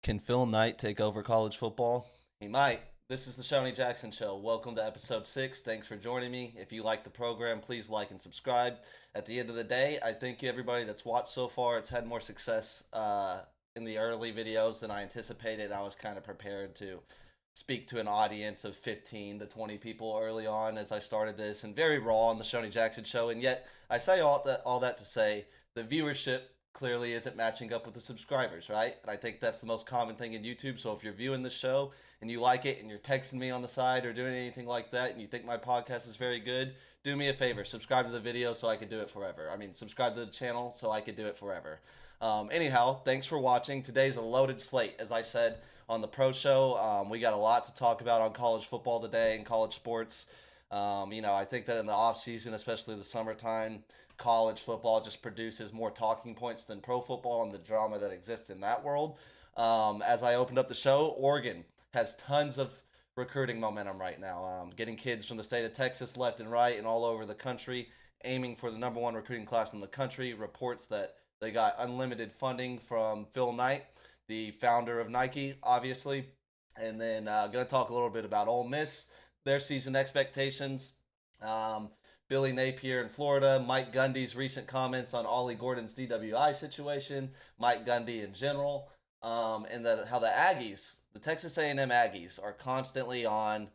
Can Phil Knight take over college football? He might. This is the Shonee Jackson Show. Welcome to episode 6. Thanks for joining me. If you like the program, please like and subscribe. At the end of the day, I thank everybody that's watched so far. It's had more success in the early videos than I anticipated. I was kind of prepared to speak to an audience of 15 to 20 people early on as I started this, and very raw on the Shonee Jackson Show. And yet, I say all that to say the viewership clearly isn't matching up with the subscribers, right? And I think that's the most common thing in YouTube. So if you're viewing this show and you like it and you're texting me on the side or doing anything like that and you think my podcast is very good, do me a favor, subscribe to the video so I can do it forever. I mean, subscribe to the channel so I could do it forever. Anyhow, thanks for watching. Today's a loaded slate, as I said on the pro show. We got a lot to talk about on college football today and college sports. I think that in the off season, especially the summertime, college football just produces more talking points than pro football and the drama that exists in that world. As I opened up the show, Oregon has tons of recruiting momentum right now, getting kids from the state of Texas left and right and all over the country, aiming for the number one recruiting class in the country. Reports that they got unlimited funding from Phil Knight, the founder of Nike, obviously. And then going to talk a little bit about Ole Miss, their season expectations. Billy Napier in Florida, Mike Gundy's recent comments on Ollie Gordon's DWI situation, Mike Gundy in general, and how the Aggies, the Texas A&M Aggies, are constantly on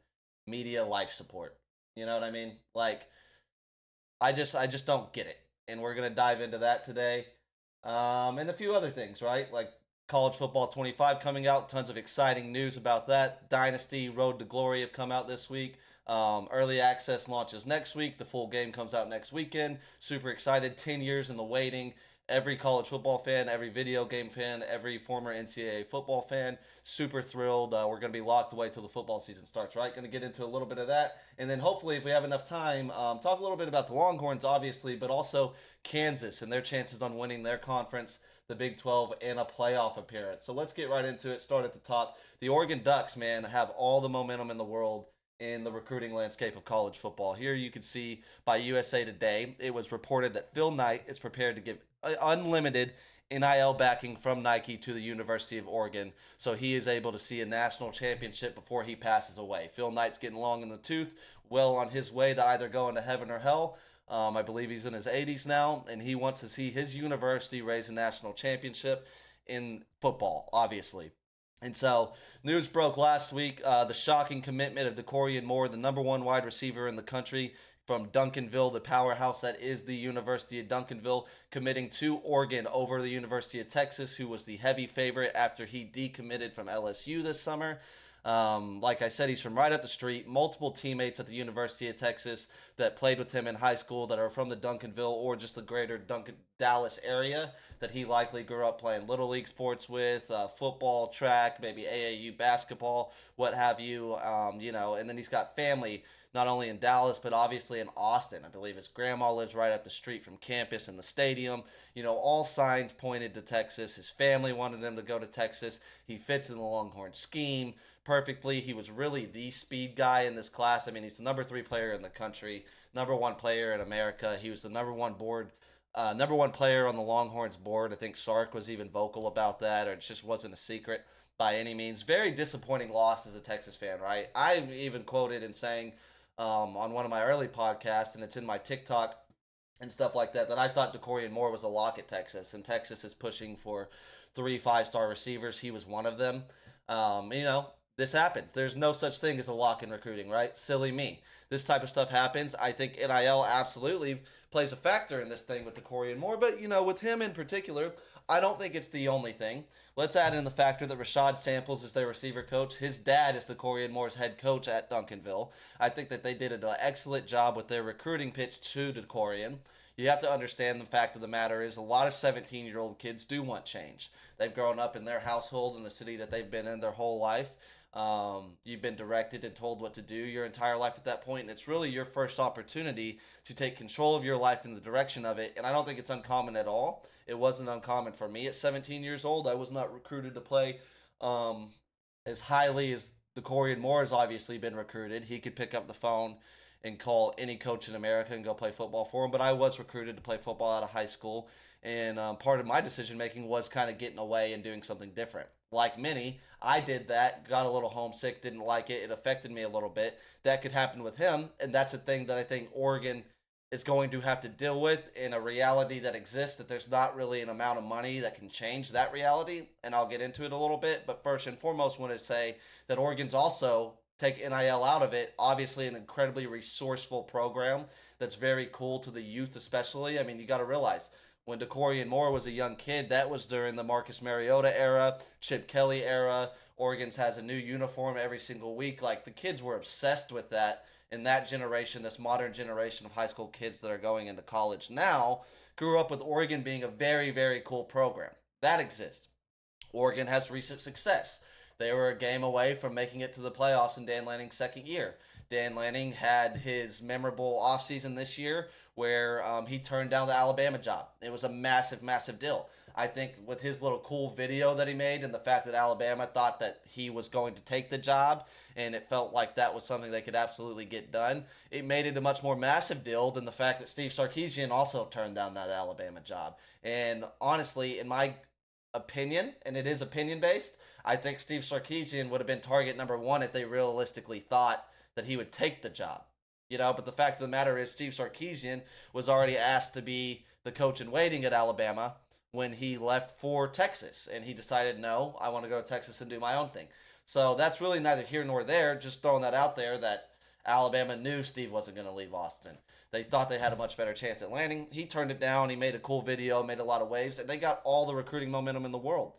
media life support. You know what I mean? Like, I just don't get it, and we're gonna dive into that today, and a few other things, right? Like college football 25 coming out, tons of exciting news about that. Dynasty, Road to Glory have come out this week. Early access launches next week. The full game comes out next weekend. Super excited. 10 years in the waiting. Every college football fan, every video game fan, every former NCAA football fan, super thrilled. We're going to be locked away till the football season starts, right? Going to get into a little bit of that. And then hopefully, if we have enough time, talk a little bit about the Longhorns, obviously, but also Kansas and their chances on winning their conference, the Big 12, and a playoff appearance. So let's get right into it. Start at the top. The Oregon Ducks, man, have all the momentum in the world in the recruiting landscape of college football. Here you can see by USA Today, it was reported that Phil Knight is prepared to give unlimited NIL backing from Nike to the University of Oregon, so he is able to see a national championship before he passes away. Phil Knight's getting long in the tooth, well on his way to either going to heaven or hell. I believe he's in his 80s now, and he wants to see his university raise a national championship in football, obviously. And so, news broke last week the shocking commitment of DeCorian Moore, the number one wide receiver in the country from Duncanville, the powerhouse that is the University of Duncanville, committing to Oregon over the University of Texas, who was the heavy favorite after he decommitted from LSU this summer. Like I said, he's from right up the street. Multiple teammates at the University of Texas that played with him in high school that are from the Duncanville or just the greater Dallas area that he likely grew up playing little league sports with, football, track, maybe AAU basketball, what have you. And then he's got family not only in Dallas, but obviously in Austin. I believe his grandma lives right up the street from campus and the stadium. All signs pointed to Texas. His family wanted him to go to Texas. He fits in the Longhorn scheme perfectly. He was really the speed guy in this class. I mean, he's the number 3 player in the country, number 1 player in America. He was the number one player on the Longhorns board. I think Sark was even vocal about that, or it just wasn't a secret by any means. Very disappointing loss as a Texas fan, right? I'm even quoted in saying on one of my early podcasts, and it's in my TikTok and stuff like that, that I thought DeCorian Moore was a lock at Texas, and Texas is pushing for 3 5-star receivers. He was one of them. This happens. There's no such thing as a lock in recruiting, right? Silly me. This type of stuff happens. I think NIL absolutely plays a factor in this thing with DeCorian Moore, but with him in particular, I don't think it's the only thing. Let's add in the factor that Rashad Samples is their receiver coach. His dad is DeCorian Moore's head coach at Duncanville. I think that they did an excellent job with their recruiting pitch to DeCorian. You have to understand the fact of the matter is a lot of 17-year-old kids do want change. They've grown up in their household in the city that they've been in their whole life. You've been directed and told what to do your entire life at that point, and it's really your first opportunity to take control of your life in the direction of it. And I don't think it's uncommon at all. It wasn't uncommon for me at 17 years old. I was not recruited to play as highly as DeCorian Moore has obviously been recruited. He could pick up the phone and call any coach in America and go play football for him. But I was recruited to play football out of high school, and part of my decision making was kind of getting away and doing something different. like many, I did that, got a little homesick, didn't like it. It affected me a little bit. That could happen with him, and that's a thing that I think Oregon is going to have to deal with in a reality that exists, that there's not really an amount of money that can change that reality, and I'll get into it a little bit. But first and foremost, I want to say that Oregon's also take NIL out of it, obviously an incredibly resourceful program that's very cool to the youth, especially. I mean, you got to realize when DeCorian Moore was a young kid, that was during the Marcus Mariota era, Chip Kelly era. Oregon's has a new uniform every single week. Like, the kids were obsessed with that. In that generation, this modern generation of high school kids that are going into college now, grew up with Oregon being a very, very cool program. That exists. Oregon has recent success. They were a game away from making it to the playoffs in Dan Lanning's second year. Dan Lanning had his memorable offseason this year where he turned down the Alabama job. It was a massive, massive deal. I think with his little cool video that he made and the fact that Alabama thought that he was going to take the job and it felt like that was something they could absolutely get done, it made it a much more massive deal than the fact that Steve Sarkisian also turned down that Alabama job. And honestly, in my opinion, and it is opinion based, I think Steve Sarkisian would have been target number one if they realistically thought that he would take the job. But the fact of the matter is Steve Sarkisian was already asked to be the coach in waiting at Alabama when he left for Texas, and he decided, no, I want to go to Texas and do my own thing. So that's really neither here nor there, just throwing that out there that Alabama knew Steve wasn't going to leave Austin. They thought they had a much better chance at landing. He turned it down. He made a cool video, made a lot of waves, and they got all the recruiting momentum in the world.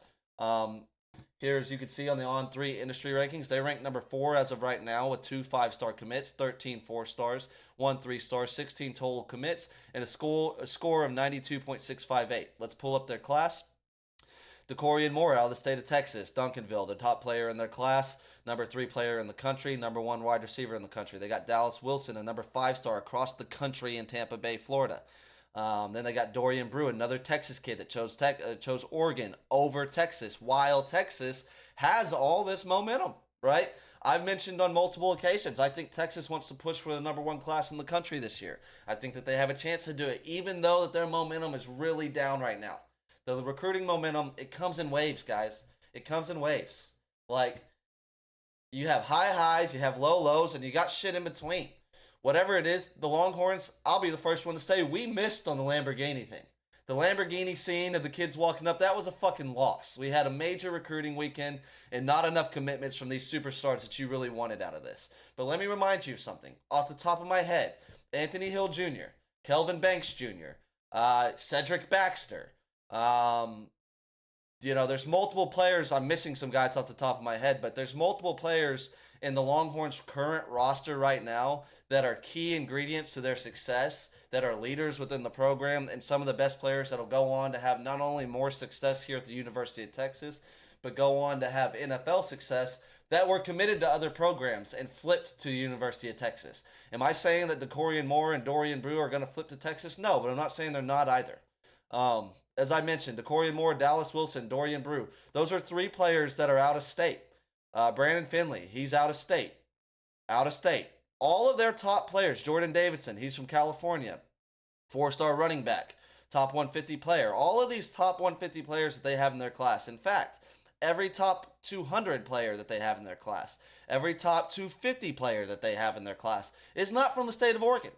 Here, as you can see on the On3 industry rankings, they rank number 4 as of right now with 2 5-star commits, 13 4-stars, 1 3-star, 16 total commits, and a score of 92.658. Let's pull up their class. DeCorian Moore out of the state of Texas, Duncanville, the top player in their class, number 3 player in the country, number 1 wide receiver in the country. They got Dallas Wilson, a number 5-star across the country in Tampa Bay, Florida. Then they got Dorian Brew, another Texas kid that chose Oregon over Texas, while Texas has all this momentum, right? I've mentioned on multiple occasions, I think Texas wants to push for the number 1 class in the country this year. I think that they have a chance to do it, even though that their momentum is really down right now. The recruiting momentum, it comes in waves, guys. It comes in waves. Like, you have high highs, you have low lows, and you got shit in between. Whatever it is, the Longhorns, I'll be the first one to say we missed on the Lamborghini thing. The Lamborghini scene of the kids walking up, that was a fucking loss. We had a major recruiting weekend and not enough commitments from these superstars that you really wanted out of this. But let me remind you of something. Off the top of my head, Anthony Hill Jr., Kelvin Banks Jr., Cedric Baxter. There's multiple players. I'm missing some guys off the top of my head, but there's multiple players in the Longhorns' current roster right now that are key ingredients to their success, that are leaders within the program, and some of the best players that will go on to have not only more success here at the University of Texas, but go on to have NFL success that were committed to other programs and flipped to the University of Texas. Am I saying that DeCorian Moore and Dorian Brew are going to flip to Texas? No, but I'm not saying they're not either. As I mentioned, DeCorian Moore, Dallas Wilson, Dorian Brew. Those are 3 players that are out of state. Brandon Finley, he's out of state. Out of state. All of their top players, Jordan Davidson, he's from California. 4-star running back. Top 150 player. All of these top 150 players that they have in their class. In fact, every top 200 player that they have in their class, every top 250 player that they have in their class is not from the state of Oregon.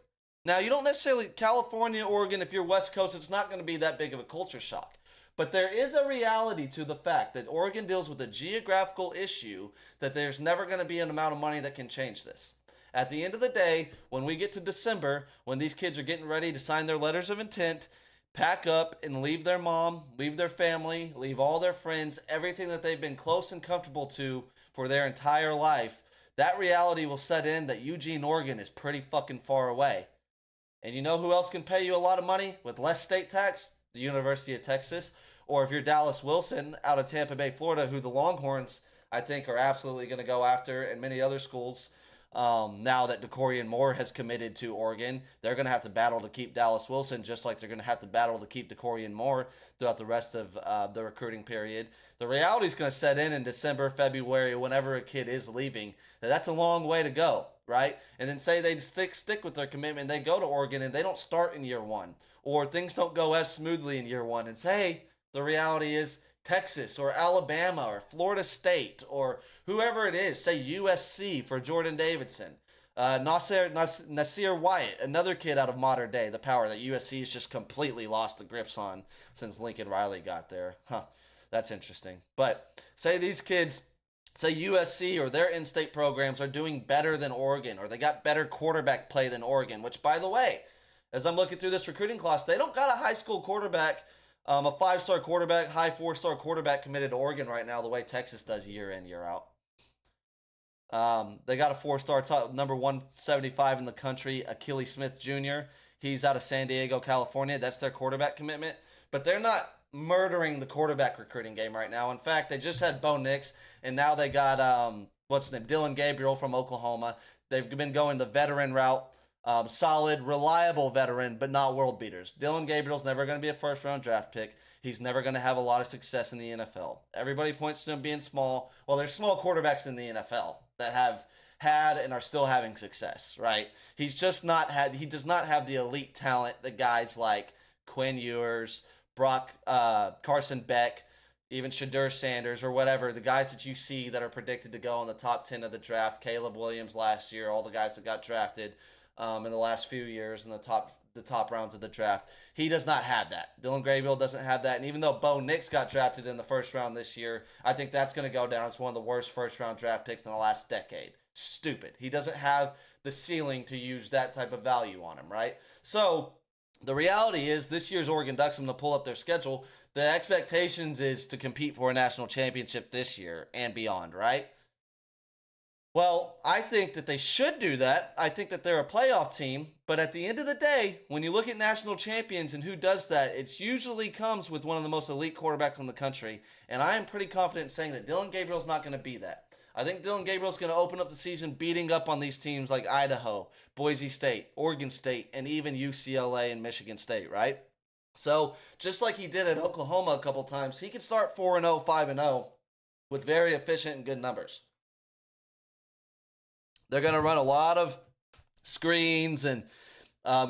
Now, you don't necessarily, California, Oregon, if you're West Coast, it's not going to be that big of a culture shock. But there is a reality to the fact that Oregon deals with a geographical issue that there's never going to be an amount of money that can change this. At the end of the day, when we get to December, when these kids are getting ready to sign their letters of intent, pack up and leave their mom, leave their family, leave all their friends, everything that they've been close and comfortable to for their entire life, that reality will set in that Eugene, Oregon is pretty fucking far away. And you know who else can pay you a lot of money with less state tax? The University of Texas. Or if you're Dallas Wilson out of Tampa Bay, Florida, who the Longhorns, I think, are absolutely going to go after, and many other schools, now that DeCorian Moore has committed to Oregon, they're going to have to battle to keep Dallas Wilson, just like they're going to have to battle to keep DeCorian Moore throughout the rest of the recruiting period. The reality is going to set in December, February, whenever a kid is leaving. That's a long way to go, right? And then say they stick with their commitment, they go to Oregon, and they don't start in year 1, or things don't go as smoothly in year 1, and say, hey, the reality is Texas or Alabama or Florida State or whoever it is, say USC for Jordan Davidson. Nasir Wyatt, another kid out of modern day, the power that USC has just completely lost the grips on since Lincoln Riley got there. Huh, that's interesting. But say these kids, say USC or their in-state programs are doing better than Oregon, or they got better quarterback play than Oregon, which, by the way, as I'm looking through this recruiting class, they don't got a high school quarterback, a five-star quarterback, high four-star quarterback committed to Oregon right now the way Texas does year in, year out. They got a four-star number 175 in the country, Achilles Smith Jr. He's out of San Diego, California. That's their quarterback commitment. But they're not murdering the quarterback recruiting game right now. In fact, they just had Bo Nix, and now they got, what's his name, Dylan Gabriel from Oklahoma. They've been going the veteran route. Solid, reliable veteran, but not world beaters. Dylan Gabriel's never going to be a first-round draft pick. He's never going to have a lot of success in the NFL. Everybody points to him being small. Well, there's small quarterbacks in the NFL that have had and are still having success, right? He's just not had. He does not have the elite talent that guys like Quinn Ewers, Carson Beck, even Shedeur Sanders or whatever, the guys that you see that are predicted to go in the top 10 of the draft, Caleb Williams last year, all the guys that got drafted in the last few years in the top rounds of the draft. He does not have that. Dylan Gabriel doesn't have that. And even though Bo Nix got drafted in the first round this year, I think that's going to go down as one of the worst first-round draft picks in the last decade. Stupid. He doesn't have the ceiling to use that type of value on him, right? So the reality is this year's Oregon Ducks, I'm going to pull up their schedule. The expectations is to compete for a national championship this year and beyond, right? Well, I think that they should do that. I think that they're a playoff team. But at the end of the day, when you look at national champions and who does that, it usually comes with one of the most elite quarterbacks in the country. And I am pretty confident in saying that Dylan Gabriel's not going to be that. I think Dylan Gabriel's going to open up the season beating up on these teams like Idaho, Boise State, Oregon State, and even UCLA and Michigan State, right? So just like he did at Oklahoma a couple times, he could start 4-0, 5-0 with very efficient and good numbers. They're going to run a lot of screens and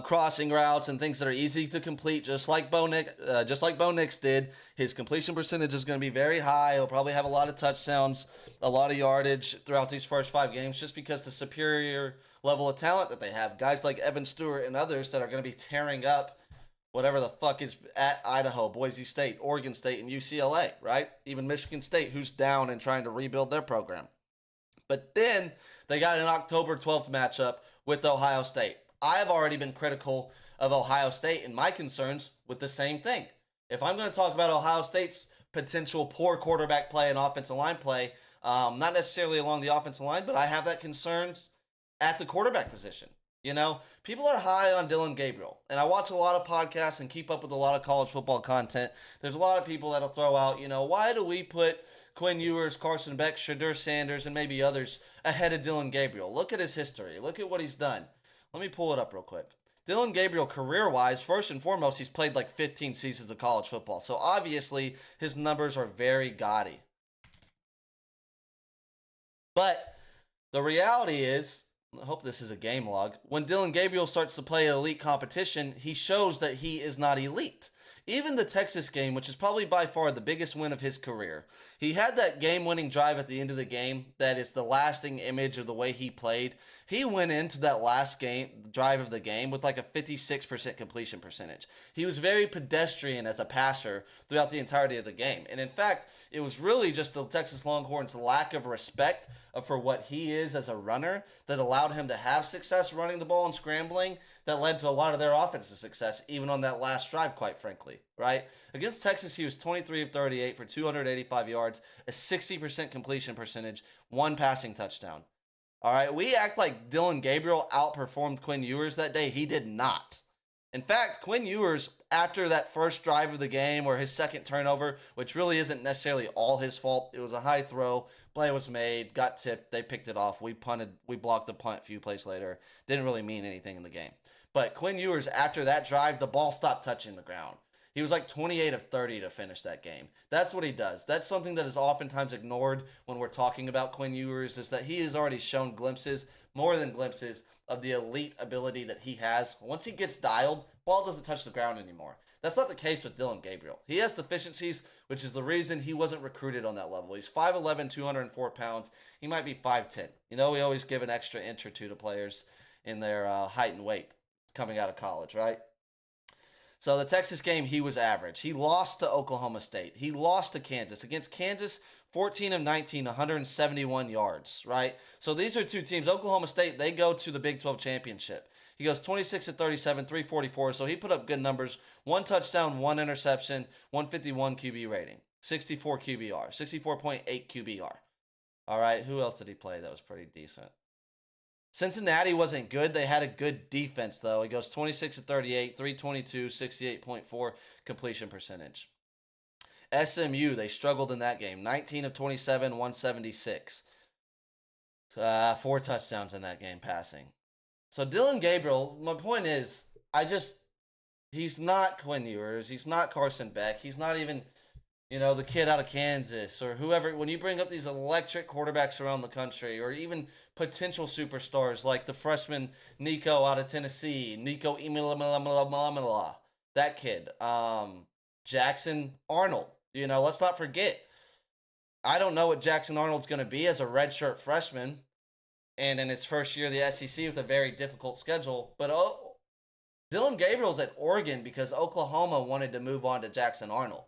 crossing routes and things that are easy to complete, just like Bo Nix did. His completion percentage is going to be very high. He'll probably have a lot of touchdowns, a lot of yardage throughout these first 5 games, just because the superior level of talent that they have. Guys like Evan Stewart and others that are going to be tearing up whatever the fuck is at Idaho, Boise State, Oregon State, and UCLA, right? Even Michigan State, who's down and trying to rebuild their program. But then they got an October 12th matchup with Ohio State. I've already been critical of Ohio State and my concerns with the same thing. If I'm going to talk about Ohio State's potential poor quarterback play and offensive line play, not necessarily along the offensive line, but I have that concerns at the quarterback position. You know, people are high on Dylan Gabriel, and I watch a lot of podcasts and keep up with a lot of college football content. There's a lot of people that'll throw out, why do we put Quinn Ewers, Carson Beck, Shedeur Sanders, and maybe others ahead of Dylan Gabriel? Look at his history. Look at what he's done. Let me pull it up real quick. Dylan Gabriel, career-wise, first and foremost, he's played like 15 seasons of college football. So obviously, his numbers are very gaudy. But the reality is, I hope this is a game log. When Dylan Gabriel starts to play elite competition, he shows that he is not elite. Even the Texas game, which is probably by far the biggest win of his career, he had that game-winning drive at the end of the game that is the lasting image of the way he played. He went into that last drive of the game with like a 56% completion percentage. He was very pedestrian as a passer throughout the entirety of the game. And in fact, it was really just the Texas Longhorns' lack of respect for what he is as a runner that allowed him to have success running the ball and scrambling that led to a lot of their offensive success, even on that last drive, quite frankly, right? Against Texas, he was 23 of 38 for 285 yards, a 60% completion percentage, 1 passing touchdown. All right, we act like Dylan Gabriel outperformed Quinn Ewers that day. He did not. In fact, Quinn Ewers, after that first drive of the game or his second turnover, which really isn't necessarily all his fault, it was a high throw, play was made, got tipped, they picked it off, we punted, we blocked the punt a few plays later. Didn't really mean anything in the game. But Quinn Ewers, after that drive, the ball stopped touching the ground. He was like 28 of 30 to finish that game. That's what he does. That's something that is oftentimes ignored when we're talking about Quinn Ewers, is that he has already shown glimpses, more than glimpses, of the elite ability that he has. Once he gets dialed, ball doesn't touch the ground anymore. That's not the case with Dillon Gabriel. He has deficiencies, which is the reason he wasn't recruited on that level. He's 5'11", 204 pounds. He might be 5'10". We always give an extra inch or two to players in their height and weight coming out of college, right? So the Texas game, he was average. He lost to Oklahoma State. He lost to Kansas. Against Kansas, 14 of 19, 171 yards, right? So these are two teams. Oklahoma State, they go to the Big 12 championship. He goes 26 of 37, 344. So he put up good numbers. 1 touchdown, 1 interception, 151 QB rating, 64 QBR, 64.8 QBR. All right, who else did he play that was pretty decent? Cincinnati wasn't good. They had a good defense, though. He goes 26 of 38, 322, 68.4 completion percentage. SMU, they struggled in that game. 19 of 27, 176. 4 touchdowns in that game passing. So Dillon Gabriel, my point is, he's not Quinn Ewers. He's not Carson Beck. He's not even, the kid out of Kansas or whoever. When you bring up these electric quarterbacks around the country, or even potential superstars like the freshman Nico out of Tennessee, Nico Imilamalamala, that kid, Jackson Arnold. Let's not forget. I don't know what Jackson Arnold's going to be as a redshirt freshman and in his first year of the SEC with a very difficult schedule. But Dillon Gabriel's at Oregon because Oklahoma wanted to move on to Jackson Arnold.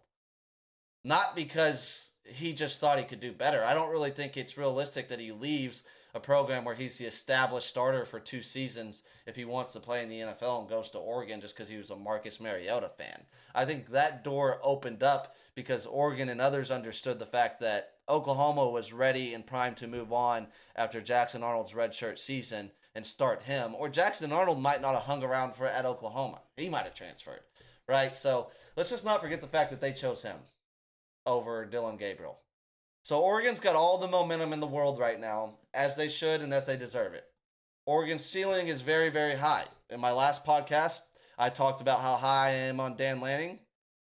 Not because he just thought he could do better. I don't really think it's realistic that he leaves a program where he's the established starter for 2 seasons if he wants to play in the NFL and goes to Oregon just because he was a Marcus Mariota fan. I think that door opened up because Oregon and others understood the fact that Oklahoma was ready and primed to move on after Jackson Arnold's redshirt season and start him. Or Jackson Arnold might not have hung around at Oklahoma. He might have transferred, right? So let's just not forget the fact that they chose him over Dillon Gabriel. So Oregon's got all the momentum in the world right now, as they should and as they deserve it. Oregon's ceiling is very, very high. In my last podcast, I talked about how high I am on Dan Lanning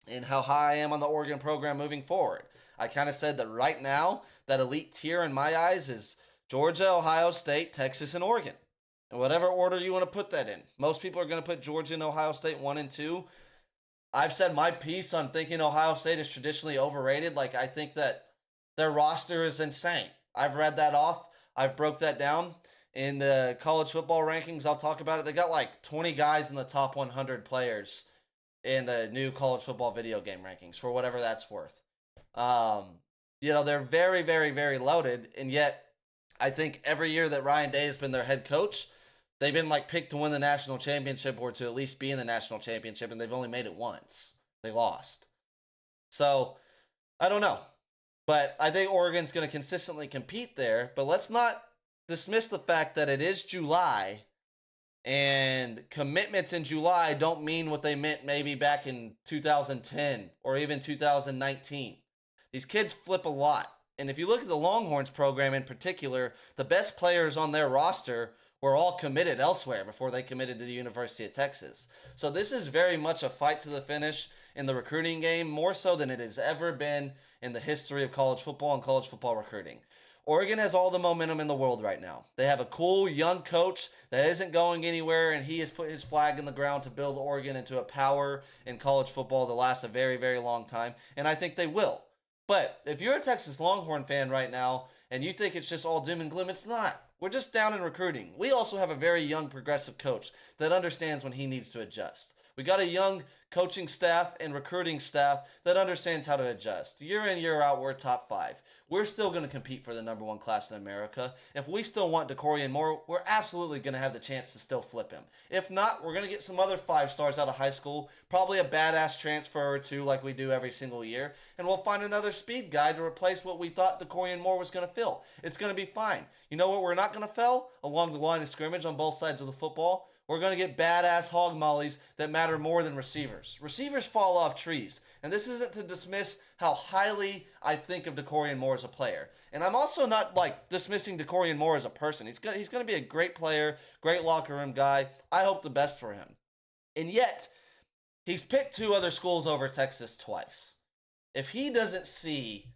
and how high I am on the Oregon program moving forward. I kind of said that right now, that elite tier in my eyes is Georgia, Ohio State, Texas, and Oregon. In whatever order you want to put that in. Most people are going to put Georgia and Ohio State 1 and 2. I've said my piece on thinking Ohio State is traditionally overrated. I think that their roster is insane. I've read that off. I've broke that down in the college football rankings. I'll talk about it. They got 20 guys in the top 100 players in the new college football video game rankings, for whatever that's worth. They're very, very, very loaded, and yet I think every year that Ryan Day has been their head coach, they've been picked to win the national championship or to at least be in the national championship, and they've only made it once. They lost. So, I don't know. But I think Oregon's going to consistently compete there. But let's not dismiss the fact that it is July, and commitments in July don't mean what they meant maybe back in 2010 or even 2019. These kids flip a lot. And if you look at the Longhorns program in particular, the best players on their roster were all committed elsewhere before they committed to the University of Texas. So this is very much a fight to the finish in the recruiting game, more so than it has ever been in the history of college football and college football recruiting. Oregon has all the momentum in the world right now. They have a cool young coach that isn't going anywhere, and he has put his flag in the ground to build Oregon into a power in college football to last a very, very long time, and I think they will. But if you're a Texas Longhorn fan right now and you think it's just all doom and gloom, it's not. We're just down in recruiting. We also have a very young progressive coach that understands when he needs to adjust. We got a young coaching staff and recruiting staff that understands how to adjust. Year in, year out, we're top 5. We're still going to compete for the number 1 class in America. If we still want DeCorian Moore, we're absolutely going to have the chance to still flip him. If not, we're going to get some other 5 stars out of high school, probably a badass transfer or 2 like we do every single year, and we'll find another speed guy to replace what we thought DeCorian Moore was going to fill. It's going to be fine. You know what we're not going to fill? Along the line of scrimmage on both sides of the football, we're going to get badass hog mollies that matter more than receivers. Receivers fall off trees. And this isn't to dismiss how highly I think of DeCorian Moore as a player. And I'm also not dismissing DeCorian Moore as a person. He's going to be a great player, great locker room guy. I hope the best for him. And yet, He's picked 2 other schools over Texas twice. If he doesn't see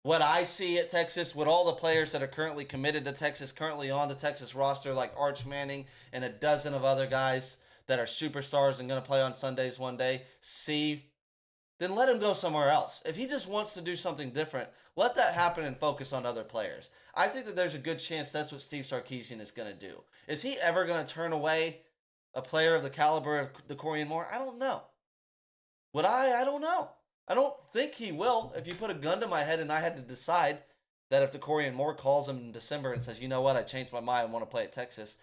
what I see at Texas, with all the players that are currently committed to Texas, currently on the Texas roster, like Arch Manning and a dozen of other guys that are superstars and going to play on Sundays one day, then let him go somewhere else. If he just wants to do something different, let that happen and focus on other players. I think that there's a good chance that's what Steve Sarkisian is going to do. Is he ever going to turn away a player of the caliber of DeCorian Moore? I don't know. Would I? I don't know. I don't think he will. If you put a gun to my head and I had to decide that if DeCorian Moore calls him in December and says, you know what, I changed my mind, I want to play at Texas,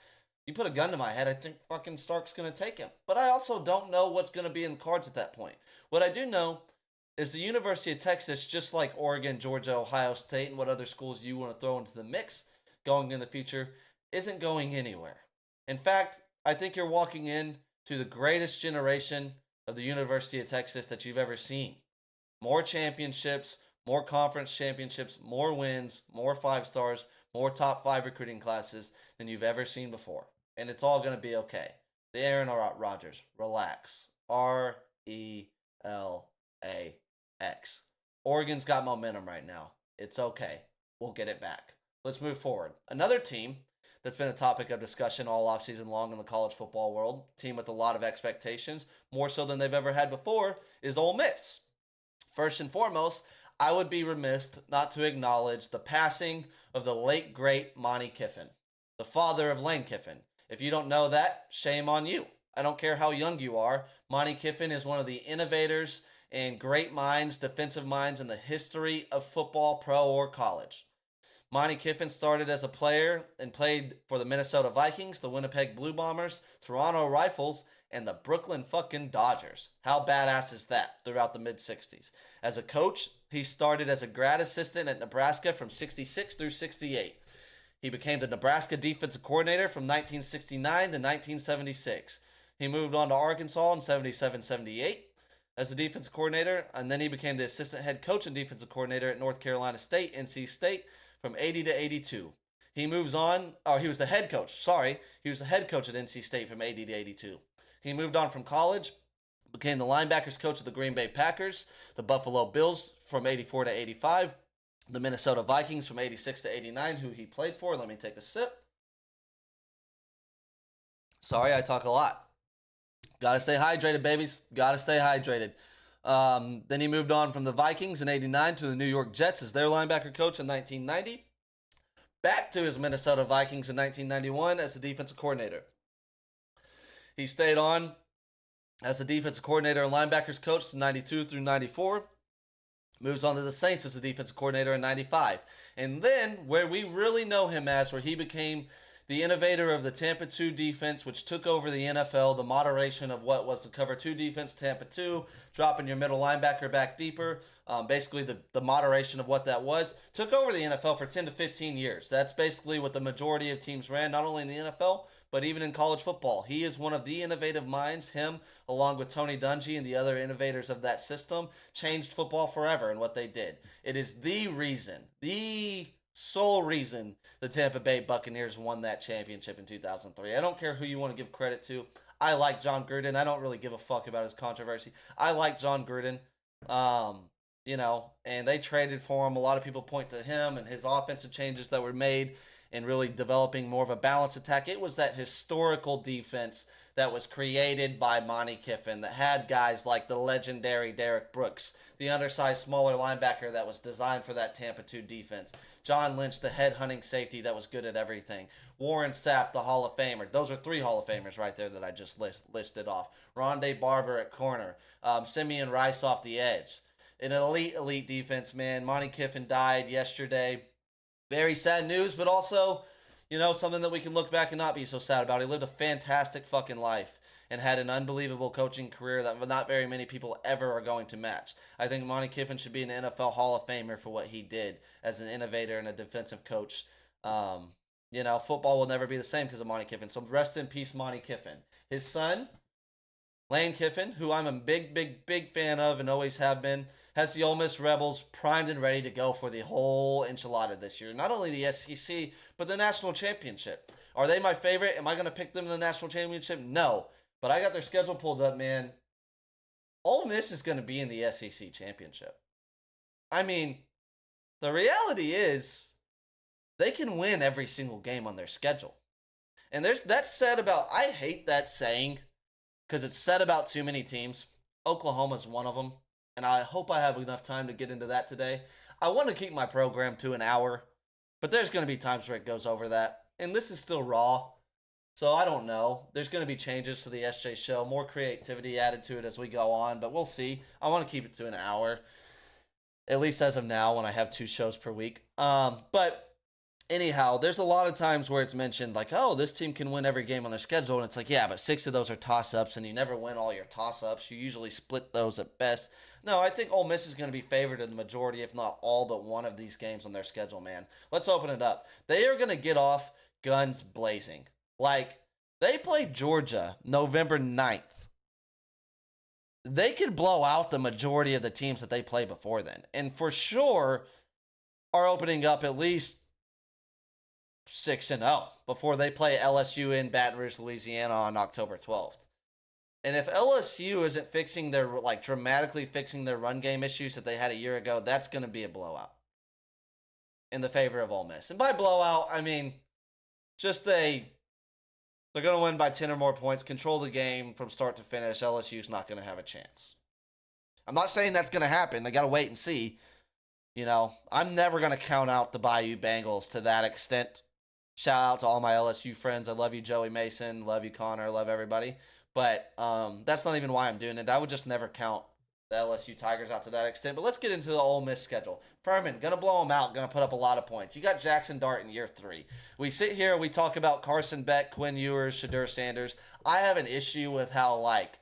you put a gun to my head, I think fucking Stark's going to take him. But I also don't know what's going to be in the cards at that point. What I do know is the University of Texas, just like Oregon, Georgia, Ohio State, and what other schools you want to throw into the mix going in the future, isn't going anywhere. In fact, I think you're walking in to the greatest generation of the University of Texas that you've ever seen. More championships, more conference championships, more wins, more 5 stars, more top 5 recruiting classes than you've ever seen before. And it's all going to be okay. The Aaron Rodgers, relax. RELAX. Oregon's got momentum right now. It's okay. We'll get it back. Let's move forward. Another team that's been a topic of discussion all offseason long in the college football world, team with a lot of expectations, more so than they've ever had before, is Ole Miss. First and foremost, I would be remiss not to acknowledge the passing of the late, great Monty Kiffin, the father of Lane Kiffin. If you don't know that, shame on you. I don't care how young you are. Monty Kiffin is one of the innovators and great minds, defensive minds in the history of football, pro or college. Monty Kiffin started as a player and played for the Minnesota Vikings, the Winnipeg Blue Bombers, Toronto Rifles, and the Brooklyn fucking Dodgers. How badass is that throughout the mid-60s? As a coach, he started as a grad assistant at Nebraska from 66 through 68. He became the Nebraska defensive coordinator from 1969 to 1976. He moved on to Arkansas in 77-78 as the defensive coordinator, and then he became the assistant head coach and defensive coordinator at North Carolina State, NC State, from 80 to 82. He moves on, he was the head coach, He was the head coach at NC State from 80 to 82. He moved on from college, became the linebackers coach of the Green Bay Packers, the Buffalo Bills from 84 to 85, the Minnesota Vikings from 86 to 89, who he played for. Let me take a sip. Sorry, I talk a lot. Gotta stay hydrated, babies. Gotta stay hydrated. Then he moved on from the Vikings in 89 to the New York Jets as their linebacker coach in 1990. Back to his Minnesota Vikings in 1991 as the defensive coordinator. He stayed on as the defensive coordinator and linebackers coach from 92 through 94. Moves on to the Saints as the defensive coordinator in 95. And then where we really know him as, where he became the innovator of the Tampa 2 defense, which took over the NFL, the moderation of what was the cover 2 defense, Tampa 2, dropping your middle linebacker back deeper, basically the moderation of what that was, took over the NFL for 10 to 15 years. That's basically what the majority of teams ran, not only in the NFL, but even in college football. He is one of the innovative minds. Him, along with Tony Dungy and the other innovators of that system, changed football forever in what they did. It is the reason, the sole reason the Tampa Bay Buccaneers won that championship in 2003. I don't care who you want to give credit to. I like John Gruden. I don't really give a fuck about his controversy. I like John Gruden. And they traded for him. A lot of people point to him and his offensive changes that were made and really developing more of a balanced attack. It was that historical defense that was created by Monty Kiffin that had guys like the legendary Derek Brooks, the undersized, smaller linebacker that was designed for that Tampa 2 defense. John Lynch, the head-hunting safety that was good at everything. Warren Sapp, the Hall of Famer. Those are 3 Hall of Famers right there that I just listed off. Rondé Barber at corner. Simeon Rice off the edge. An elite defense, man. Monty Kiffin died yesterday. Very sad news, but also, something that we can look back and not be so sad about. He lived a fantastic fucking life and had an unbelievable coaching career that not very many people ever are going to match. I think Monty Kiffin should be an NFL Hall of Famer for what he did as an innovator and a defensive coach. Football will never be the same because of Monty Kiffin. So rest in peace, Monty Kiffin. His son, Lane Kiffin, who I'm a big fan of and always have been, has the Ole Miss Rebels primed and ready to go for the whole enchilada this year. Not only the SEC, but the national championship. Are they my favorite? Am I going to pick them in the national championship? No. But I got their schedule pulled up, man. Ole Miss is going to be in the SEC championship. I mean, the reality is they can win every single game on their schedule. And there's that said about, I hate that saying because it's said about too many teams. Oklahoma's one of them. And I hope I have enough time to get into that today. I want to keep my program to an hour, but there's going to be times where it goes over that. And this is still raw. So I don't know. There's going to be changes to the SJ show, more creativity added to it as we go on, but we'll see. I want to keep it to an hour, at least as of now when I have 2 shows per week. But anyhow, there's a lot of times where it's mentioned like, oh, this team can win every game on their schedule. And it's like, yeah, but 6 of those are toss-ups, and you never win all your toss-ups. You usually split those at best. No, I think Ole Miss is going to be favored in the majority, if not all but one of these games on their schedule, man. Let's open it up. They are going to get off guns blazing. Like, they play Georgia November 9th. They could blow out the majority of the teams that they play before then. And for sure are opening up at least 6-0 before they play LSU in Baton Rouge, Louisiana on October 12th. And if LSU isn't fixing their, like, dramatically fixing their run game issues that they had a year ago, that's going to be a blowout in the favor of Ole Miss. And by blowout, I mean just they're going to win by 10 or more points, control the game from start to finish. LSU's not going to have a chance. I'm not saying that's going to happen. They got to wait and see. You know, I'm never going to count out the Bayou Bengals to that extent. Shout out to all my LSU friends. I love you, Joey Mason. Love you, Connor. Love everybody. But that's not even why I'm doing it. I would just never count the LSU Tigers out to that extent. But let's get into the Ole Miss schedule. Furman, going to blow them out, going to put up a lot of points. You got Jackson Dart in year 3. We sit here, we talk about Carson Beck, Quinn Ewers, Shadur Sanders. I have an issue with how, like,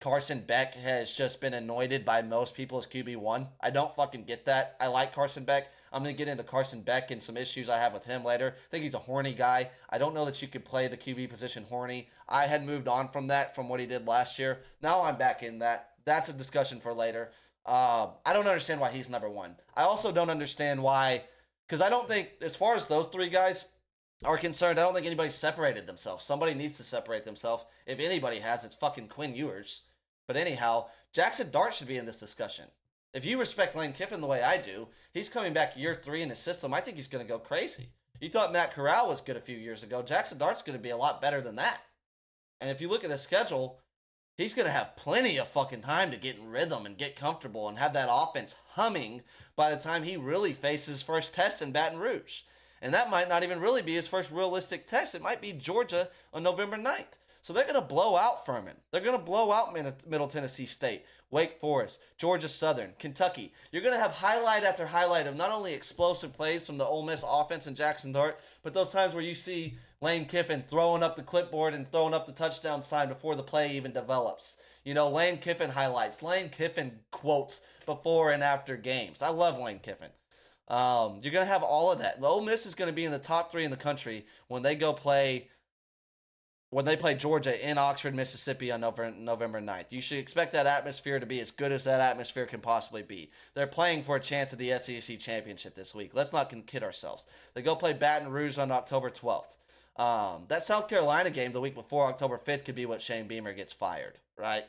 Carson Beck has just been anointed by most people as QB1. I don't fucking get that. I like Carson Beck. I'm going to get into Carson Beck and some issues I have with him later. I think he's a horny guy. I don't know that you could play the QB position horny. I had moved on from that from what he did last year. Now I'm back in that. That's a discussion for later. I don't understand why he's number 1. I also don't understand why, because I don't think, as far as those 3 guys are concerned, I don't think anybody separated themselves. Somebody needs to separate themselves. If anybody has, it's fucking Quinn Ewers. But anyhow, Jackson Dart should be in this discussion. If you respect Lane Kiffin the way I do, he's coming back year 3 in his system. I think he's going to go crazy. You thought Matt Corral was good a few years ago. Jackson Dart's going to be a lot better than that. And if you look at the schedule, he's going to have plenty of fucking time to get in rhythm and get comfortable and have that offense humming by the time he really faces his first test in Baton Rouge. And that might not even really be his first realistic test. It might be Georgia on November 9th. So they're going to blow out Furman. They're going to blow out Middle Tennessee State, Wake Forest, Georgia Southern, Kentucky. You're going to have highlight after highlight of not only explosive plays from the Ole Miss offense and Jackson Dart, but those times where you see Lane Kiffin throwing up the clipboard and throwing up the touchdown sign before the play even develops. You know, Lane Kiffin highlights, Lane Kiffin quotes before and after games. I love Lane Kiffin. You're going to have all of that. The Ole Miss is going to be in the top 3 in the country when they play Georgia in Oxford, Mississippi on November 9th. You should expect that atmosphere to be as good as that atmosphere can possibly be. They're playing for a chance at the SEC championship this week. Let's not kid ourselves. They go play Baton Rouge on October 12th. That South Carolina game the week before October 5th could be what Shane Beamer gets fired, right?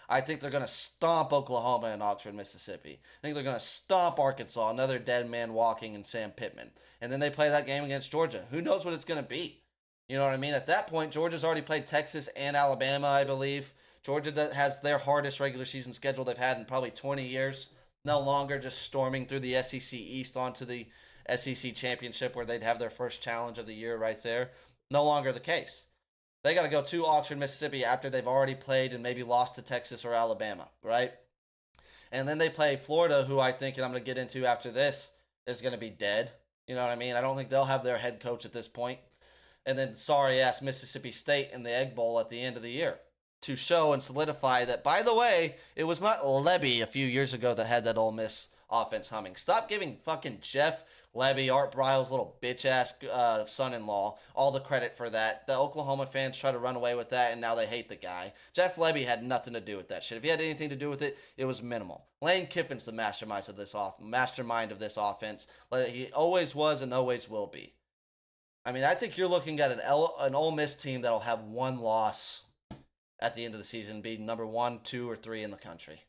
I think they're going to stomp Oklahoma and Oxford, Mississippi. I think they're going to stomp Arkansas, another dead man walking, and Sam Pittman. And then they play that game against Georgia. Who knows what it's going to be? You know what I mean? At that point, Georgia's already played Texas and Alabama, I believe. Georgia has their hardest regular season schedule they've had in probably 20 years. No longer just storming through the SEC East onto the SEC championship where they'd have their first challenge of the year right there. No longer the case. They got to go to Oxford, Mississippi after they've already played and maybe lost to Texas or Alabama, right? And then they play Florida, who I think, and I'm going to get into after this, is going to be dead. You know what I mean? I don't think they'll have their head coach at this point. And then sorry-ass Mississippi State in the Egg Bowl at the end of the year to show and solidify that, by the way, it was not Lebby a few years ago that had that Ole Miss offense humming. Stop giving fucking Jeff Lebby, Art Briles' little bitch-ass son-in-law, all the credit for that. The Oklahoma fans try to run away with that, and now they hate the guy. Jeff Lebby had nothing to do with that shit. If he had anything to do with it, it was minimal. Lane Kiffin's the mastermind of this offense. He always was and always will be. I mean, I think you're looking at an Ole Miss team that'll have one loss at the end of the season, be number 1, 2, or 3 in the country.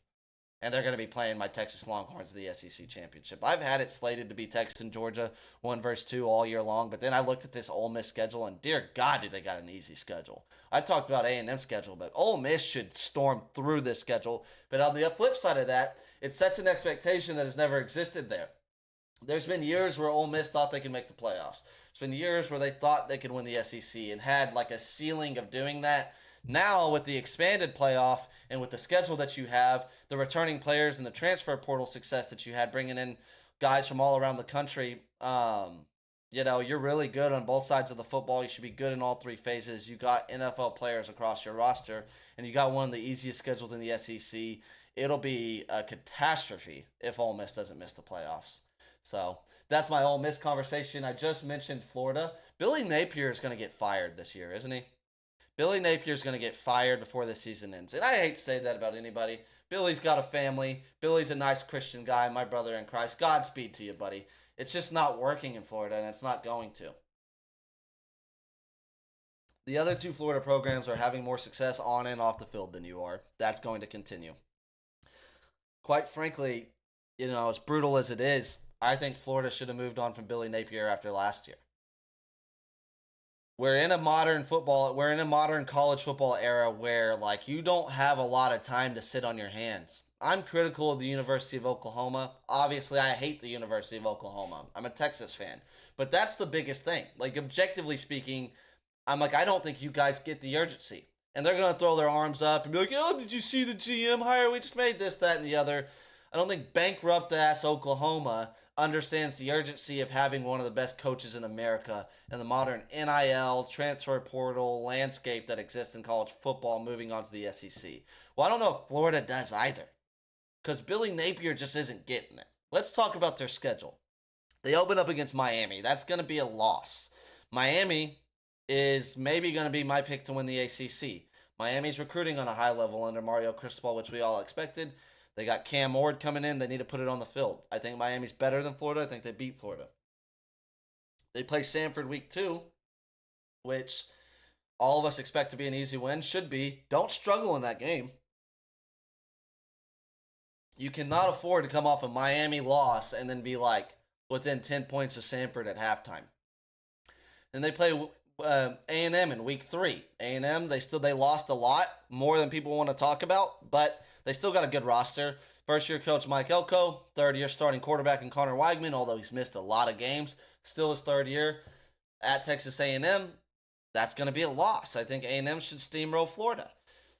And they're going to be playing my Texas Longhorns in the SEC championship. I've had it slated to be Texas and Georgia 1 versus 2 all year long, but then I looked at this Ole Miss schedule, and dear God, do they got an easy schedule. I talked about A&M schedule, but Ole Miss should storm through this schedule. But on the flip side of that, it sets an expectation that has never existed there. There's been years where Ole Miss thought they could make the playoffs. There's been years where they thought they could win the SEC and had like a ceiling of doing that. Now, with the expanded playoff and with the schedule that you have, the returning players and the transfer portal success that you had, bringing in guys from all around the country, you're really good on both sides of the football. You should be good in all 3 phases. You got NFL players across your roster, and you got one of the easiest schedules in the SEC. It'll be a catastrophe if Ole Miss doesn't miss the playoffs. So that's my Ole Miss conversation. I just mentioned Florida. Billy Napier is going to get fired this year, isn't he? Billy Napier's going to get fired before the season ends. And I hate to say that about anybody. Billy's got a family. Billy's a nice Christian guy, my brother in Christ. Godspeed to you, buddy. It's just not working in Florida, and it's not going to. The other 2 Florida programs are having more success on and off the field than you are. That's going to continue. Quite frankly, as brutal as it is, I think Florida should have moved on from Billy Napier after last year. We're in a modern college football era where you don't have a lot of time to sit on your hands. I'm critical of the University of Oklahoma. Obviously, I hate the University of Oklahoma. I'm a Texas fan. But that's the biggest thing. Objectively speaking, I'm I don't think you guys get the urgency. And they're going to throw their arms up and be like, oh, did you see the GM hire? We just made this, that, and the other. I don't think bankrupt-ass Oklahoma understands the urgency of having one of the best coaches in America and the modern NIL, transfer portal landscape that exists in college football moving on to the SEC. Well, I don't know if Florida does either, because Billy Napier just isn't getting it. Let's talk about their schedule. They open up against Miami. That's going to be a loss. Miami is maybe going to be my pick to win the ACC. Miami's recruiting on a high level under Mario Cristobal, which we all expected. They got Cam Ward coming in. They need to put it on the field. I think Miami's better than Florida. I think they beat Florida. They play Samford week 2, which all of us expect to be an easy win. Should be. Don't struggle in that game. You cannot afford to come off a Miami loss and then be within 10 points of Samford at halftime. And they play A&M in week 3. A&M, they lost a lot, more than people want to talk about, but they still got a good roster. First-year coach Mike Elko, third-year starting quarterback in Connor Weigman, although he's missed a lot of games. Still his third year at Texas A&M. That's going to be a loss. I think A&M should steamroll Florida.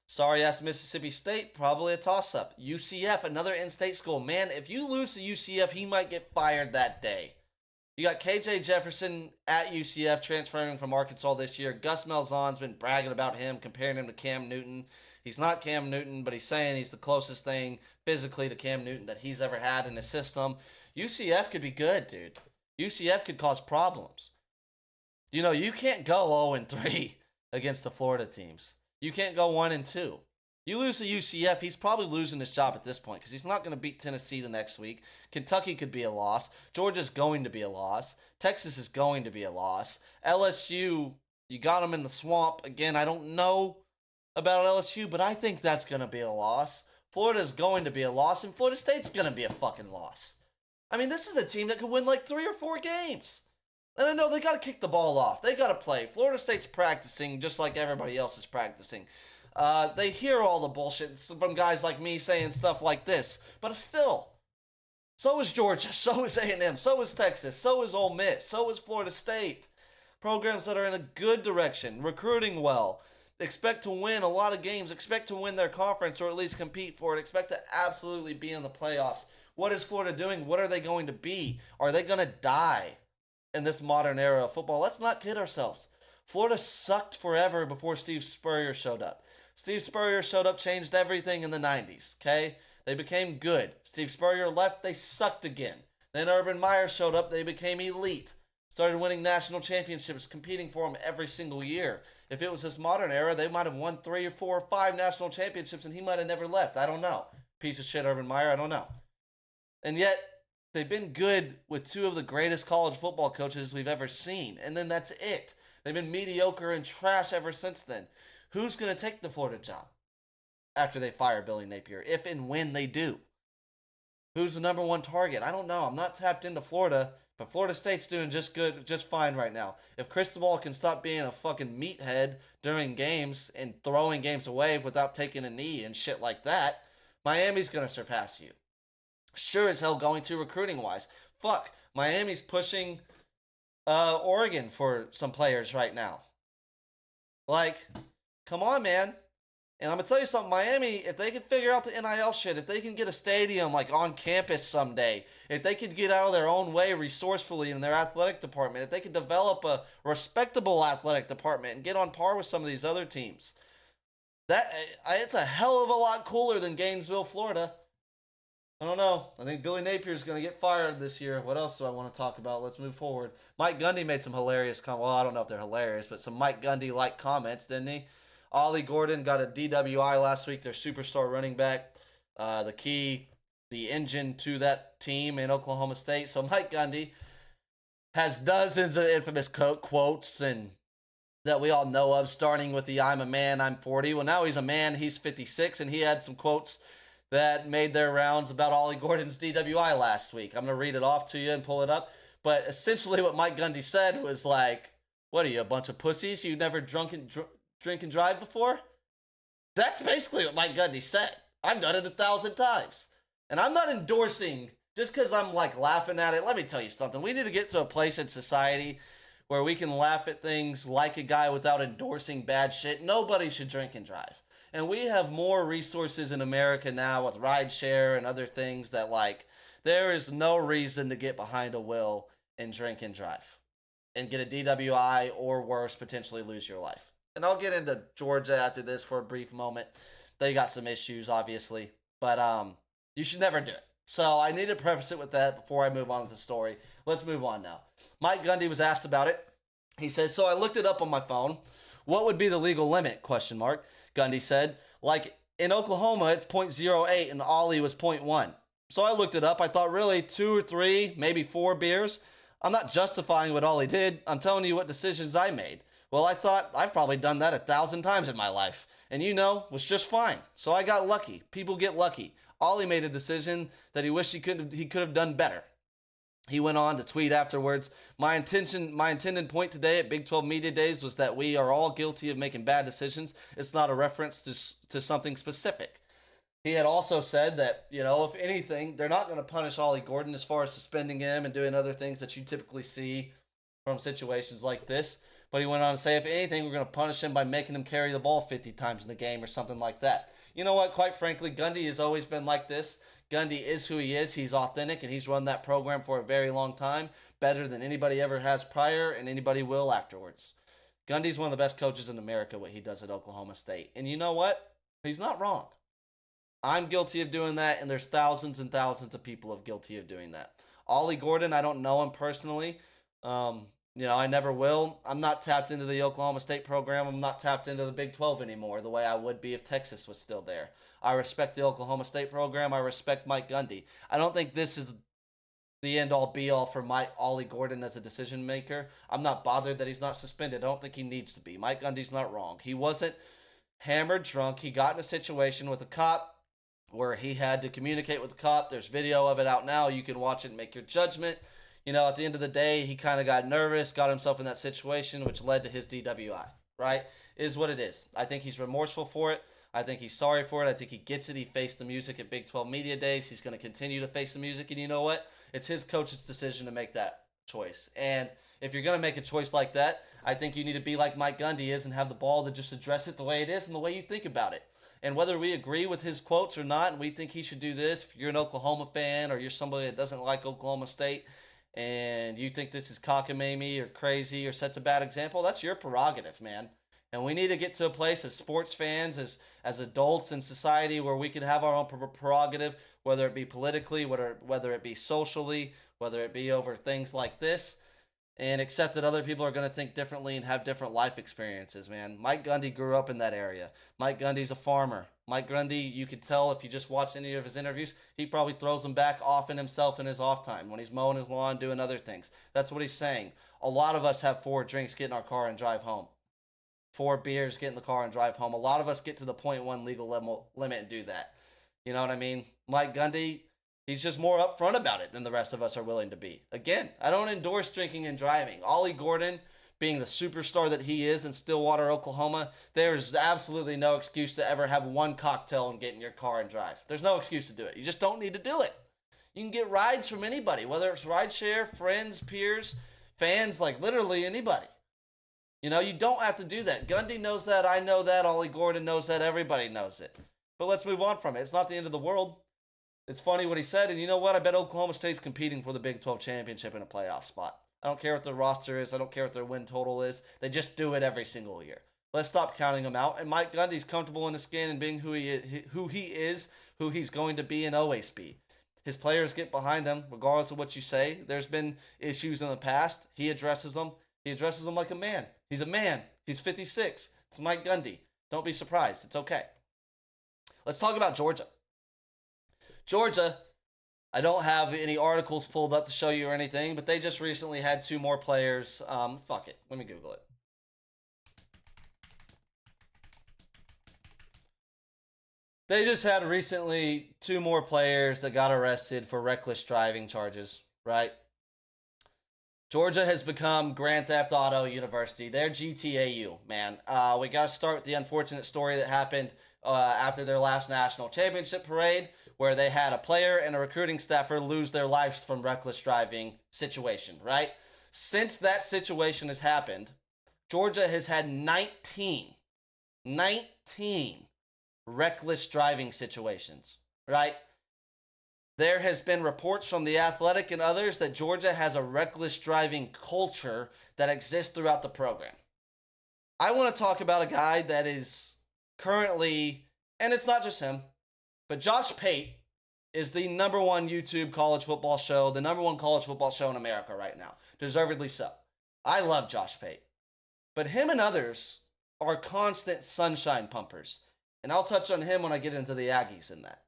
Sorry-ass Mississippi State, probably a toss-up. UCF, another in-state school. Man, if you lose to UCF, he might get fired that day. You got KJ Jefferson at UCF transferring from Arkansas this year. Gus Malzahn's been bragging about him, comparing him to Cam Newton. He's not Cam Newton, but he's saying he's the closest thing physically to Cam Newton that he's ever had in his system. UCF could be good, dude. UCF could cause problems. You can't go 0-3 against the Florida teams. You can't go 1-2. You lose to UCF, he's probably losing his job at this point because he's not going to beat Tennessee the next week. Kentucky could be a loss. Georgia's going to be a loss. Texas is going to be a loss. LSU, you got them in the swamp. Again, I don't know about LSU, but I think that's going to be a loss. Florida's going to be a loss, and Florida State's going to be a fucking loss. I mean, this is a team that could win 3 or 4 games. And I know they got to kick the ball off. They got to play. Florida State's practicing just like everybody else is practicing. They hear all the bullshit from guys like me saying stuff like this, but still. So is Georgia, so is A&M, so is Texas, so is Ole Miss, so is Florida State. Programs that are in a good direction, recruiting well, expect to win a lot of games, expect to win their conference or at least compete for it, expect to absolutely be in the playoffs. What is Florida doing? What are they going to be? Are they going to die in this modern era of football? Let's not kid ourselves. Florida sucked forever before Steve Spurrier showed up. Steve Spurrier showed up, changed everything in the 90s, okay? They became good. Steve Spurrier left, they sucked again. Then Urban Meyer showed up, they became elite. Started winning national championships, competing for them every single year. If it was this modern era, they might have won 3 or 4 or 5 national championships and he might have never left. I don't know. Piece of shit Urban Meyer, I don't know. And yet, they've been good with 2 of the greatest college football coaches we've ever seen. And then that's it. They've been mediocre and trash ever since then. Who's going to take the Florida job after they fire Billy Napier, if and when they do? Who's the number one target? I don't know. I'm not tapped into Florida, but Florida State's doing just fine right now. If Cristobal can stop being a fucking meathead during games and throwing games away without taking a knee and shit like that, Miami's going to surpass you. Sure as hell going to recruiting wise. Fuck, Miami's pushing Oregon for some players right now. Like, come on, man. And I'm going to tell you something, Miami, if they can figure out the NIL shit, if they can get a stadium like on campus someday, if they could get out of their own way resourcefully in their athletic department, if they could develop a respectable athletic department and get on par with some of these other teams, it's a hell of a lot cooler than Gainesville, Florida. I don't know. I think Billy Napier is going to get fired this year. What else do I want to talk about? Let's move forward. Mike Gundy made some hilarious comments. Well, I don't know if they're hilarious, but some Mike Gundy-like comments, didn't he? Ollie Gordon got a DWI last week, their superstar running back, the engine to that team in Oklahoma State. So Mike Gundy has dozens of infamous quotes and that we all know of, starting with the "I'm a man, I'm 40." Well, now he's a man, he's 56, and he had some quotes that made their rounds about Ollie Gordon's DWI last week. I'm going to read it off to you and pull it up. But essentially what Mike Gundy said was like, what are you, a bunch of pussies? You never drink and drive before? That's basically what Mike Gundy said. I've done it 1,000 times. And I'm not endorsing, just because I'm like laughing at it. Let me tell you something. We need to get to a place in society where we can laugh at things like a guy without endorsing bad shit. Nobody should drink and drive. And we have more resources in America now with rideshare and other things that, like, there is no reason to get behind a wheel and drink and drive and get a DWI or worse, potentially lose your life. And I'll get into Georgia after this for a brief moment. They got some issues, obviously, but you should never do it. So I need to preface it with that before I move on with the story. Let's move on now. Mike Gundy was asked about it. He says, so I looked it up on my phone. What would be the legal limit? ? Gundy said, like in Oklahoma, it's 0.08 and Ollie was 0.1. So I looked it up. I thought really 2 or 3, maybe 4 beers. I'm not justifying what Ollie did. I'm telling you what decisions I made. Well, I thought I've probably done that 1,000 times in my life. And was just fine. So I got lucky. People get lucky. Ollie made a decision that he wished he could have done better. He went on to tweet afterwards, my intended point today at Big 12 Media Days was that we are all guilty of making bad decisions. It's not a reference to something specific. He had also said that, if anything, they're not going to punish Ollie Gordon as far as suspending him and doing other things that you typically see from situations like this. But he went on to say, if anything, we're going to punish him by making him carry the ball 50 times in the game or something like that. You know what? Quite frankly, Gundy has always been like this. Gundy is who he is. He's authentic, and he's run that program for a very long time, better than anybody ever has prior and anybody will afterwards. Gundy's one of the best coaches in America, what he does at Oklahoma State. And you know what? He's not wrong. I'm guilty of doing that, and there's thousands and thousands of people guilty of doing that. Ollie Gordon, I don't know him personally. I never will. I'm not tapped into the Oklahoma State program. I'm not tapped into the Big 12 anymore the way I would be if Texas was still there. I respect the Oklahoma State program. I respect Mike Gundy. I don't think this is the end-all, be-all for Ollie Gordon as a decision maker. I'm not bothered that he's not suspended. I don't think he needs to be. Mike Gundy's not wrong. He wasn't hammered drunk. He got in a situation with a cop where he had to communicate with the cop. There's video of it out now. You can watch it and make your judgment. At the end of the day, he kind of got nervous, got himself in that situation, which led to his DWI, right? Is what it is. I think he's remorseful for it. I think he's sorry for it. I think he gets it. He faced the music at Big 12 Media Days. He's going to continue to face the music. And you know what? It's his coach's decision to make that choice. And if you're going to make a choice like that, I think you need to be like Mike Gundy is and have the ball to just address it the way it is and the way you think about it. And whether we agree with his quotes or not, and we think he should do this, if you're an Oklahoma fan or you're somebody that doesn't like Oklahoma State, and you think this is cockamamie or crazy or sets a bad example, that's your prerogative, man. And we need to get to a place as sports fans, as adults in society, where we can have our own prerogative, whether it be politically, whether it be socially, whether it be over things like this, and accept that other people are going to think differently and have different life experiences, man. Mike Gundy grew up in that area. Mike Gundy's a farmer. Mike Gundy, you could tell if you just watched any of his interviews, he probably throws them back often himself in his off time when he's mowing his lawn, doing other things. That's what he's saying. A lot of us have 4 drinks, get in our car, and drive home. 4 beers, get in the car, and drive home. A lot of us get to the .1 legal limit and do that. You know what I mean? Mike Gundy, he's just more upfront about it than the rest of us are willing to be. Again, I don't endorse drinking and driving. Ollie Gordon, being the superstar that he is in Stillwater, Oklahoma, there's absolutely no excuse to ever have one cocktail and get in your car and drive. There's no excuse to do it. You just don't need to do it. You can get rides from anybody, whether it's rideshare, friends, peers, fans, like literally anybody. You know, you don't have to do that. Gundy knows that. I know that. Ollie Gordon knows that. Everybody knows it. But let's move on from it. It's not the end of the world. It's funny what he said. And you know what? I bet Oklahoma State's competing for the Big 12 championship in a playoff spot. I don't care what their roster is. I don't care what their win total is. They just do it every single year. Let's stop counting them out. And Mike Gundy's comfortable in his skin and being who he is, who he's going to be and always be. His players get behind him, regardless of what you say. There's been issues in the past. He addresses them. He addresses them like a man. He's a man. He's 56. It's Mike Gundy. Don't be surprised. It's okay. Let's talk about Georgia. Georgia, I don't have any articles pulled up to show you or anything, but they just recently had 2 more players. Fuck it. Let me Google it. They just had recently 2 more players that got arrested for reckless driving charges, right? Georgia has become Grand Theft Auto University. They're GTAU, man. We got to start with the unfortunate story that happened after their last national championship parade, where they had a player and a recruiting staffer lose their lives from reckless driving situation, right? Since that situation has happened, Georgia has had 19 reckless driving situations, right? There has been reports from The Athletic and others that Georgia has a reckless driving culture that exists throughout the program. I want to talk about a guy that is currently, and it's not just him, but Josh Pate is the #1 YouTube college football show, the #1 college football show in America right now. Deservedly so. I love Josh Pate. But him and others are constant sunshine pumpers. And I'll touch on him when I get into the Aggies in that.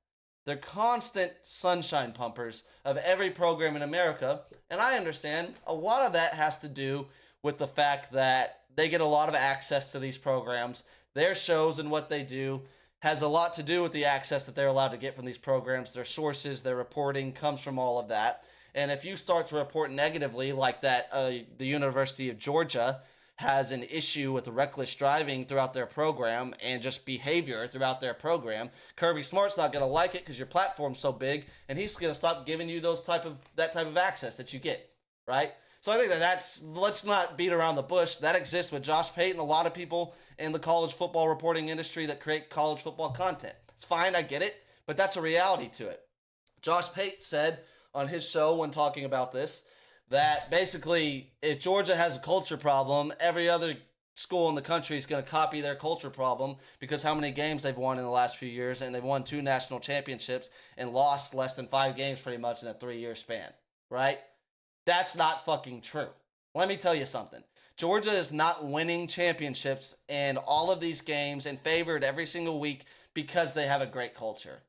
They're constant sunshine pumpers of every program in America. And I understand a lot of that has to do with the fact that they get a lot of access to these programs. Their shows and what they do has a lot to do with the access that they're allowed to get from these programs. Their sources, their reporting comes from all of that. And if you start to report negatively like that, the University of Georgia has an issue with reckless driving throughout their program and just behavior throughout their program, Kirby Smart's not going to like it because your platform's so big, and he's going to stop giving you that type of access that you get, right? So I think that's, let's not beat around the bush. That exists with Josh Pate and a lot of people in the college football reporting industry that create college football content. It's fine, I get it, but that's a reality to it. Josh Pate said on his show when talking about this, that basically if Georgia has a culture problem, every other school in the country is going to copy their culture problem because how many games they've won in the last few years, and they've won 2 national championships and lost less than 5 games pretty much in a 3-year span, right? That's not fucking true. Let me tell you something. Georgia is not winning championships in all of these games and favored every single week because they have a great culture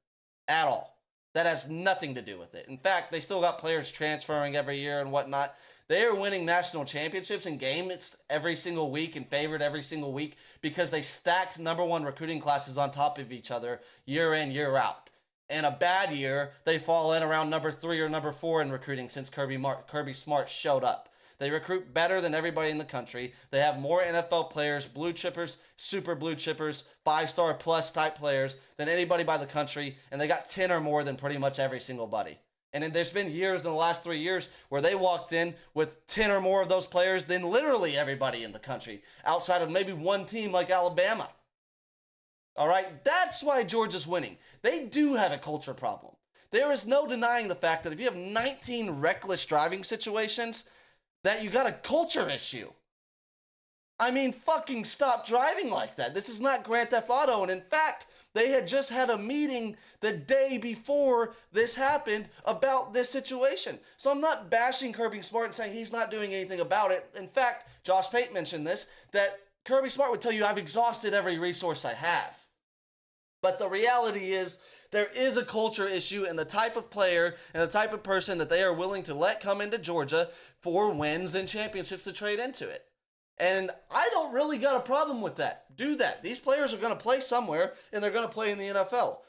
at all. That has nothing to do with it. In fact, they still got players transferring every year and whatnot. They are winning national championships and games every single week and favored every single week because they stacked #1 recruiting classes on top of each other year in, year out. In a bad year, they fall in around #3 or #4 in recruiting since Kirby Smart showed up. They recruit better than everybody in the country. They have more NFL players, blue chippers, super blue chippers, 5-star plus type players than anybody by the country. And they got 10 or more than pretty much every single buddy. And then there's been years in the last 3 years where they walked in with 10 or more of those players than literally everybody in the country, outside of maybe one team like Alabama. All right, that's why Georgia's winning. They do have a culture problem. There is no denying the fact that if you have 19 reckless driving situations, that you got a culture issue. I mean, fucking stop driving like that. This is not Grand Theft Auto. And in fact, they had just had a meeting the day before this happened about this situation. So I'm not bashing Kirby Smart and saying he's not doing anything about it. In fact, Josh Pate mentioned this, that Kirby Smart would tell you I've exhausted every resource I have. But the reality is there is a culture issue in the type of player and the type of person that they are willing to let come into Georgia for wins and championships to trade into it. And I don't really got a problem with that. Do that. These players are going to play somewhere, and they're going to play in the NFL.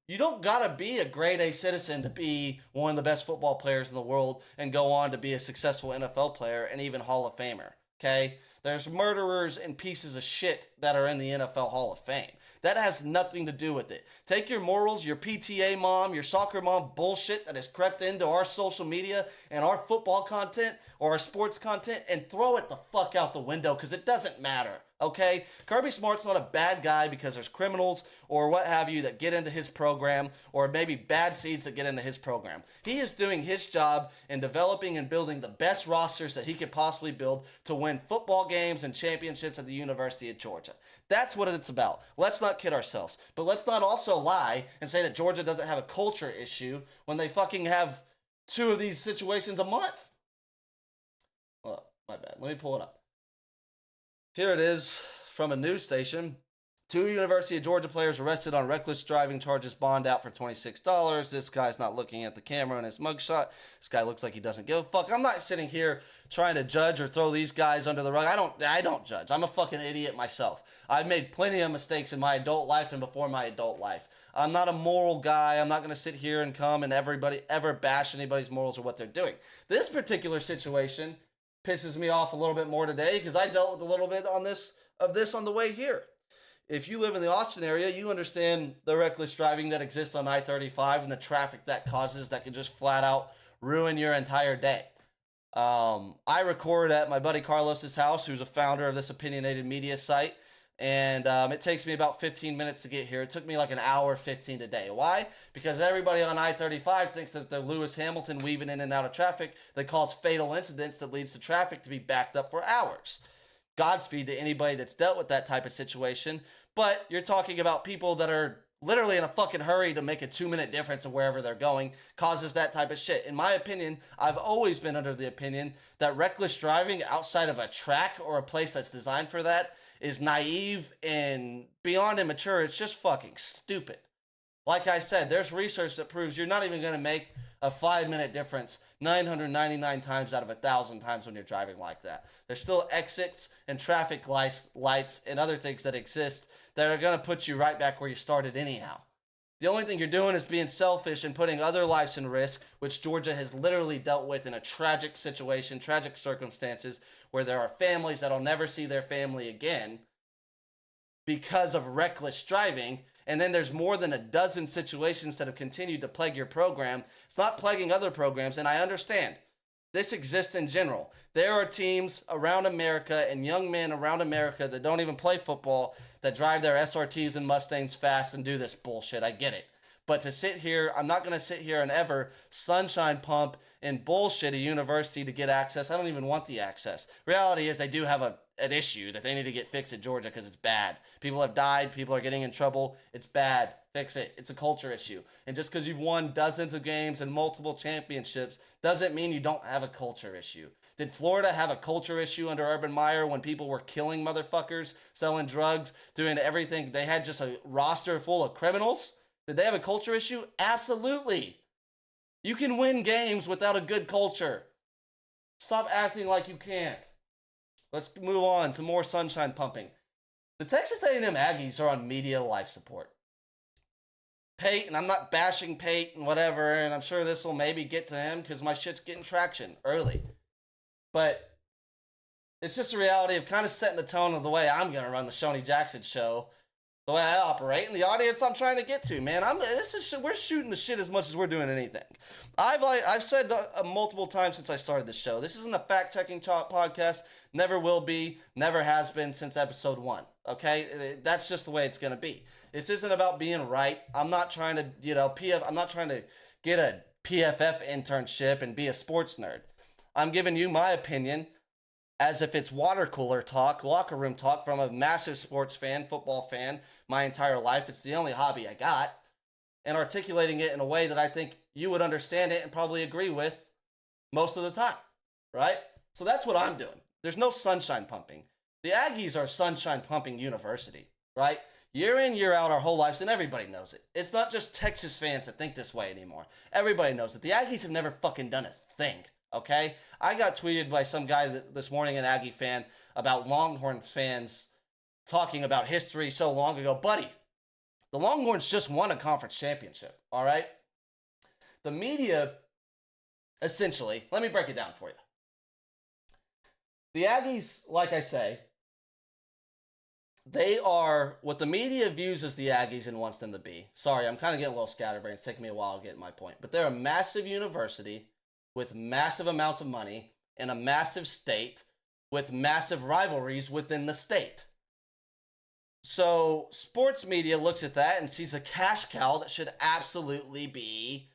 You don't got to be a grade A citizen to be one of the best football players in the world and go on to be a successful NFL player and even Hall of Famer. Okay? There's murderers and pieces of shit that are in the NFL Hall of Fame. That has nothing to do with it. Take your morals, your PTA mom, your soccer mom bullshit that has crept into our social media and our football content or our sports content and throw it the fuck out the window because it doesn't matter. Okay? Kirby Smart's not a bad guy because there's criminals or what have you that get into his program or maybe bad seeds that get into his program. He is doing his job in developing and building the best rosters that he could possibly build to win football games and championships at the University of Georgia. That's what it's about. Let's not kid ourselves. But let's not also lie and say that Georgia doesn't have a culture issue when they fucking have 2 of these situations a month. Well, my bad. Let me pull it up. Here it is from a news station. 2 University of Georgia players arrested on reckless driving charges, bond out for $26. This guy's not looking at the camera in his mugshot. This guy looks like he doesn't give a fuck. I'm not sitting here trying to judge or throw these guys under the rug. I don't judge. I'm a fucking idiot myself. I've made plenty of mistakes in my adult life and before my adult life. I'm not a moral guy. I'm not going to sit here and come and ever bash anybody's morals or what they're doing. This particular situation pisses me off a little bit more today because I dealt with a little bit of this on the way here. If you live in the Austin area, you understand the reckless driving that exists on I-35 and the traffic that causes that can just flat out ruin your entire day. I record at my buddy Carlos's house, who's a founder of this opinionated media site, and it takes me about 15 minutes to get here. It took me like an hour 15 today. Why? Because everybody on I-35 thinks that they're Lewis Hamilton weaving in and out of traffic that cause fatal incidents that leads to traffic to be backed up for hours. Godspeed to anybody that's dealt with that type of situation, but you're talking about people that are literally in a fucking hurry to make a 2-minute difference of wherever they're going, causes that type of shit. In my opinion, I've always been under the opinion that reckless driving outside of a track or a place that's designed for that is naive and beyond immature. It's just fucking stupid. Like I said, there's research that proves you're not even going to make a 5-minute difference 999 times out of 1,000 times when you're driving like that. There's still exits and traffic lights and other things that exist that are going to put you right back where you started anyhow. The only thing you're doing is being selfish and putting other lives in risk, which Georgia has literally dealt with in a tragic situation, tragic circumstances, where there are families that'll never see their family again because of reckless driving. And then there's more than a dozen situations that have continued to plague your program. It's not plaguing other programs, and I understand. This exists in general. There are teams around America and young men around America that don't even play football that drive their SRTs and Mustangs fast and do this bullshit. I get it. But to sit here, I'm not going to sit here and ever sunshine pump and bullshit a university to get access. I don't even want the access. Reality is they do have an issue that they need to get fixed at Georgia because it's bad. People have died. People are getting in trouble. It's bad. Fix it. It's a culture issue. And just because you've won dozens of games and multiple championships doesn't mean you don't have a culture issue. Did Florida have a culture issue under Urban Meyer when people were killing motherfuckers, selling drugs, doing everything? They had just a roster full of criminals? Did they have a culture issue? Absolutely. You can win games without a good culture. Stop acting like you can't. Let's move on to more sunshine pumping. The Texas A&M Aggies are on media life support. Peyton, I'm not bashing Peyton, whatever, and I'm sure this will maybe get to him because my shit's getting traction early. But it's just a reality of kind of setting the tone of the way I'm going to run the Shonee Jackson Show, the way I operate, and the audience I'm trying to get to, man. We're shooting the shit as much as we're doing anything. I've said multiple times since I started this show, this isn't a fact-checking podcast, never will be, never has been since episode 1, okay? That's just the way it's going to be. This isn't about being right. I'm not trying to, I'm not trying to get a PFF internship and be a sports nerd. I'm giving you my opinion as if it's water cooler talk, locker room talk from a massive sports fan, football fan, my entire life. It's the only hobby I got. And articulating it in a way that I think you would understand it and probably agree with most of the time, right? So that's what I'm doing. There's no sunshine pumping. The Aggies are sunshine pumping university, right? Year in, year out, our whole lives, and everybody knows it. It's not just Texas fans that think this way anymore. Everybody knows it. The Aggies have never fucking done a thing. Okay? I got tweeted by some guy this morning, an Aggie fan, about Longhorns fans talking about history so long ago. Buddy, the Longhorns just won a conference championship, all right? The media, essentially, let me break it down for you. The Aggies, like I say, they are what the media views as the Aggies and wants them to be. Sorry, I'm kind of getting a little scatterbrained. It's taking me a while to get my point. But they're a massive university with massive amounts of money in a massive state with massive rivalries within the state. So sports media looks at that and sees a cash cow that should absolutely be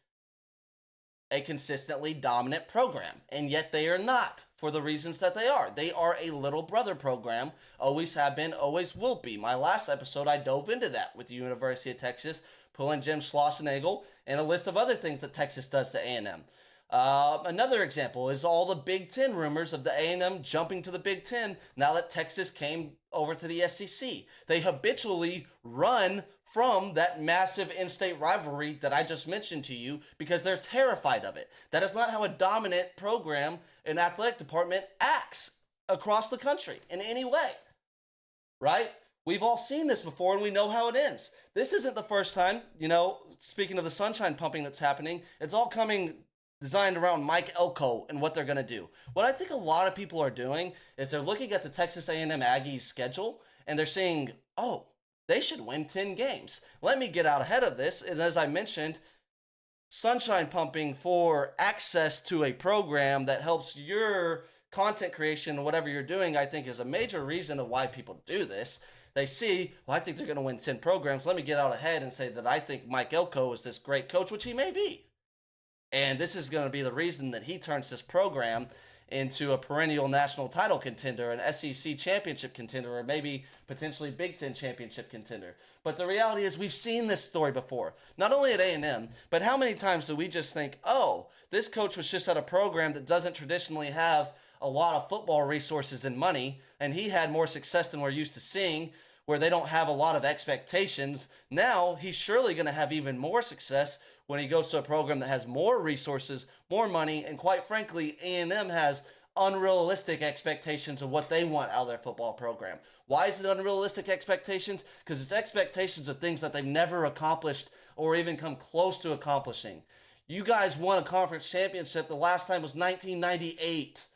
a consistently dominant program, and yet they are not, for the reasons that they are. They are a little brother program, always have been, always will be. My last episode, I dove into that with the University of Texas, pulling Jim Schlossenagel, and a list of other things that Texas does to A&M. Another example is all the Big Ten rumors of the A&M jumping to the Big Ten now that Texas came over to the SEC. They habitually run from that massive in-state rivalry that I just mentioned to you because they're terrified of it. That is not how a dominant program and athletic department acts across the country in any way, right? We've all seen this before and we know how it ends. This isn't the first time, speaking of the sunshine pumping that's happening, it's all coming designed around Mike Elko and what they're going to do. What I think a lot of people are doing is they're looking at the Texas A&M Aggies schedule and they're saying, oh, they should win 10 games. Let me get out ahead of this. And as I mentioned, sunshine pumping for access to a program that helps your content creation, whatever you're doing, I think is a major reason of why people do this. They see, well, I think they're going to win 10 programs. Let me get out ahead and say that I think Mike Elko is this great coach, which he may be. And this is going to be the reason that he turns this program into a perennial national title contender, an SEC championship contender, or maybe potentially Big Ten championship contender. But the reality is we've seen this story before, not only at A&M, but how many times do we just think, oh, this coach was just at a program that doesn't traditionally have a lot of football resources and money, and he had more success than we're used to seeing, where they don't have a lot of expectations. Now he's surely going to have even more success when he goes to a program that has more resources, more money, and quite frankly, A&M has unrealistic expectations of what they want out of their football program. Why is it unrealistic expectations? Because it's expectations of things that they've never accomplished or even come close to accomplishing. You guys won a conference championship. The last time was 1998,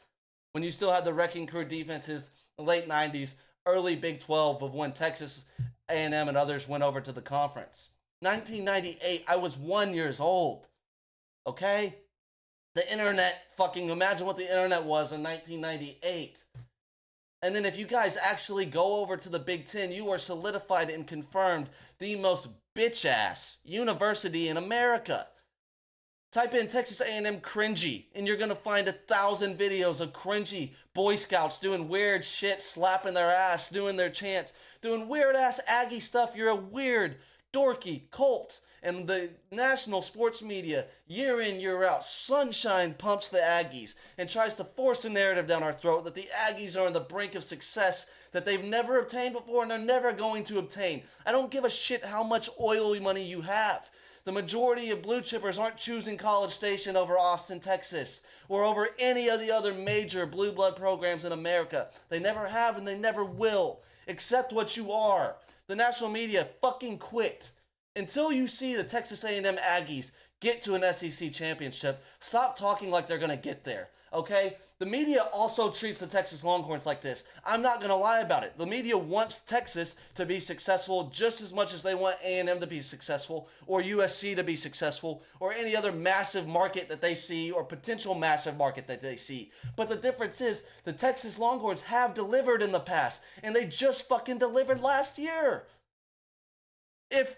when you still had the wrecking crew defenses, the late 90s, early Big 12 of when Texas A&M and others went over to the conference. 1998, I was 1 year old. Okay? The internet, fucking imagine what the internet was in 1998. And then if you guys actually go over to the Big Ten, you are solidified and confirmed the most bitch-ass university in America. Type in Texas A&M cringy, and you're going to find 1,000 videos of cringy Boy Scouts doing weird shit, slapping their ass, doing their chants, doing weird-ass Aggie stuff. You're a weird, dorky cult. And the national sports media, year in, year out, sunshine pumps the Aggies and tries to force a narrative down our throat that the Aggies are on the brink of success that they've never obtained before and they're never going to obtain. I don't give a shit how much oil money you have. The majority of blue chippers aren't choosing College Station over Austin, Texas, or over any of the other major blue blood programs in America. They never have and they never will. Accept what you are. The national media fucking quit. Until you see the Texas A&M Aggies get to an SEC championship, stop talking like they're going to get there, okay? The media also treats the Texas Longhorns like this. I'm not going to lie about it. The media wants Texas to be successful just as much as they want A&M to be successful or USC to be successful or any other massive market that they see or potential massive market that they see. But the difference is the Texas Longhorns have delivered in the past, and they just fucking delivered last year. If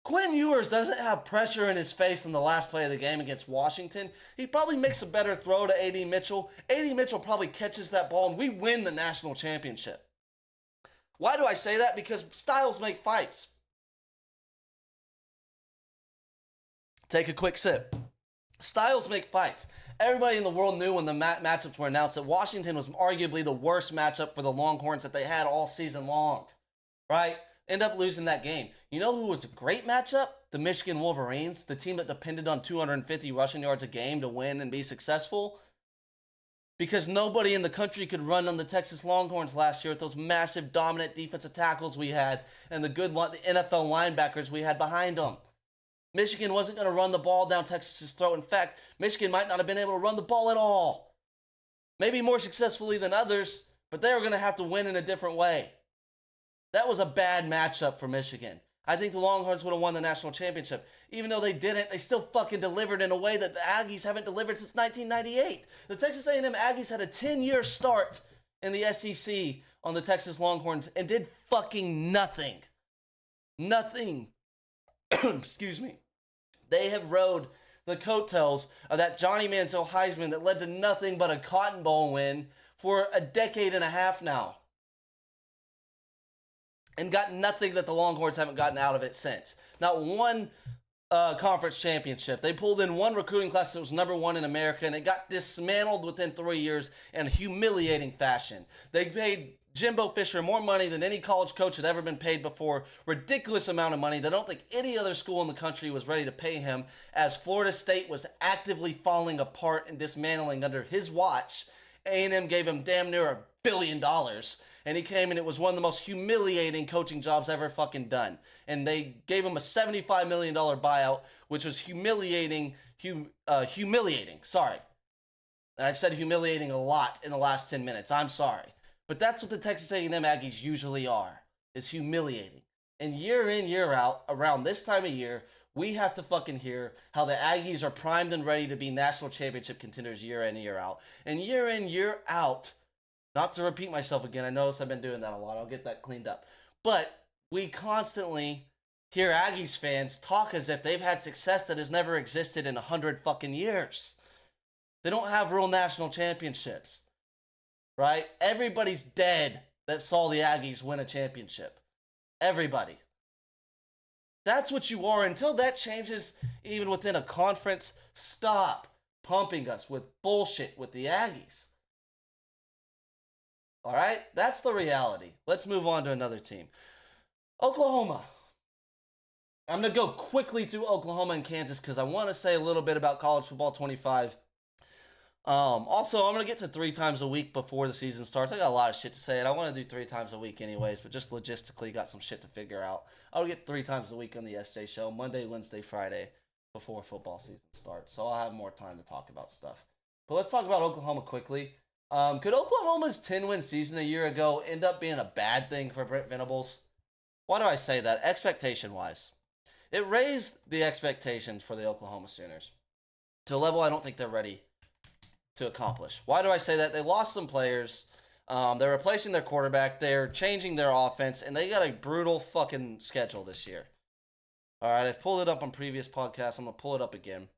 Quinn Ewers doesn't have pressure in his face in the last play of the game against Washington, he probably makes a better throw to A.D. Mitchell. A.D. Mitchell probably catches that ball and we win the national championship. Why do I say that? Because styles make fights. Take a quick sip. Styles make fights. Everybody in the world knew when the matchups were announced that Washington was arguably the worst matchup for the Longhorns that they had all season long, right? End up losing that game. You know who was a great matchup? The Michigan Wolverines, the team that depended on 250 rushing yards a game to win and be successful. because nobody in the country could run on the Texas Longhorns last year with those massive dominant defensive tackles we had and the NFL linebackers we had behind them. Michigan wasn't going to run the ball down Texas's throat. In fact, Michigan might not have been able to run the ball at all. Maybe more successfully than others, but they were going to have to win in a different way. That was a bad matchup for Michigan. I think the Longhorns would have won the national championship. Even though they didn't, they still fucking delivered in a way that the Aggies haven't delivered since 1998. The Texas A&M Aggies had a 10-year start in the SEC on the Texas Longhorns and did fucking nothing. Nothing. Excuse me. They have rode the coattails of that Johnny Manziel Heisman that led to nothing but a Cotton Bowl win for a decade and a half now. And got nothing that the Longhorns haven't gotten out of it since. Not one conference championship. They pulled in one recruiting class that was number one in America, and it got dismantled within 3 years in humiliating fashion. They paid Jimbo Fisher more money than any college coach had ever been paid before. Ridiculous amount of money that I don't think any other school in the country was ready to pay him, as Florida State was actively falling apart and dismantling under his watch. A&M gave him damn near $1 billion, and he came and it was one of the most humiliating coaching jobs ever fucking done. And they gave him a $75 million buyout, which was humiliating, sorry. And I've said humiliating a lot in the last 10 minutes. I'm sorry. But that's what the Texas A&M Aggies usually are, is humiliating. And year in, year out, around this time of year, we have to fucking hear how the Aggies are primed and ready to be national championship contenders year in, year out. And year in, year out, not to repeat myself again, I notice I've been doing that a lot. I'll get that cleaned up. But we constantly hear Aggies fans talk as if they've had success that has never existed in 100 fucking years. They don't have real national championships. Right? Everybody's dead that saw the Aggies win a championship. Everybody. That's what you are. Until that changes, even within a conference, stop pumping us with bullshit with the Aggies. All right? That's the reality. Let's move on to another team. Oklahoma. I'm going to go quickly through Oklahoma and Kansas because I want to say a little bit about college football 25. Also, I'm going to get to 3 times a week before the season starts. I got a lot of shit to say, and I want to do 3 times a week anyways, but just logistically got some shit to figure out. I'll get 3 times a week on the SJ Show, Monday, Wednesday, Friday, before football season starts. So I'll have more time to talk about stuff. But let's talk about Oklahoma quickly. Could Oklahoma's 10-win season a year ago end up being a bad thing for Brent Venables? Why do I say that? Expectation-wise. It raised the expectations for the Oklahoma Sooners to a level I don't think they're ready to accomplish. Why do I say that? They lost some players. They're replacing their quarterback. They're changing their offense, and they got a brutal fucking schedule this year. All right, I've pulled it up on previous podcasts. I'm going to pull it up again.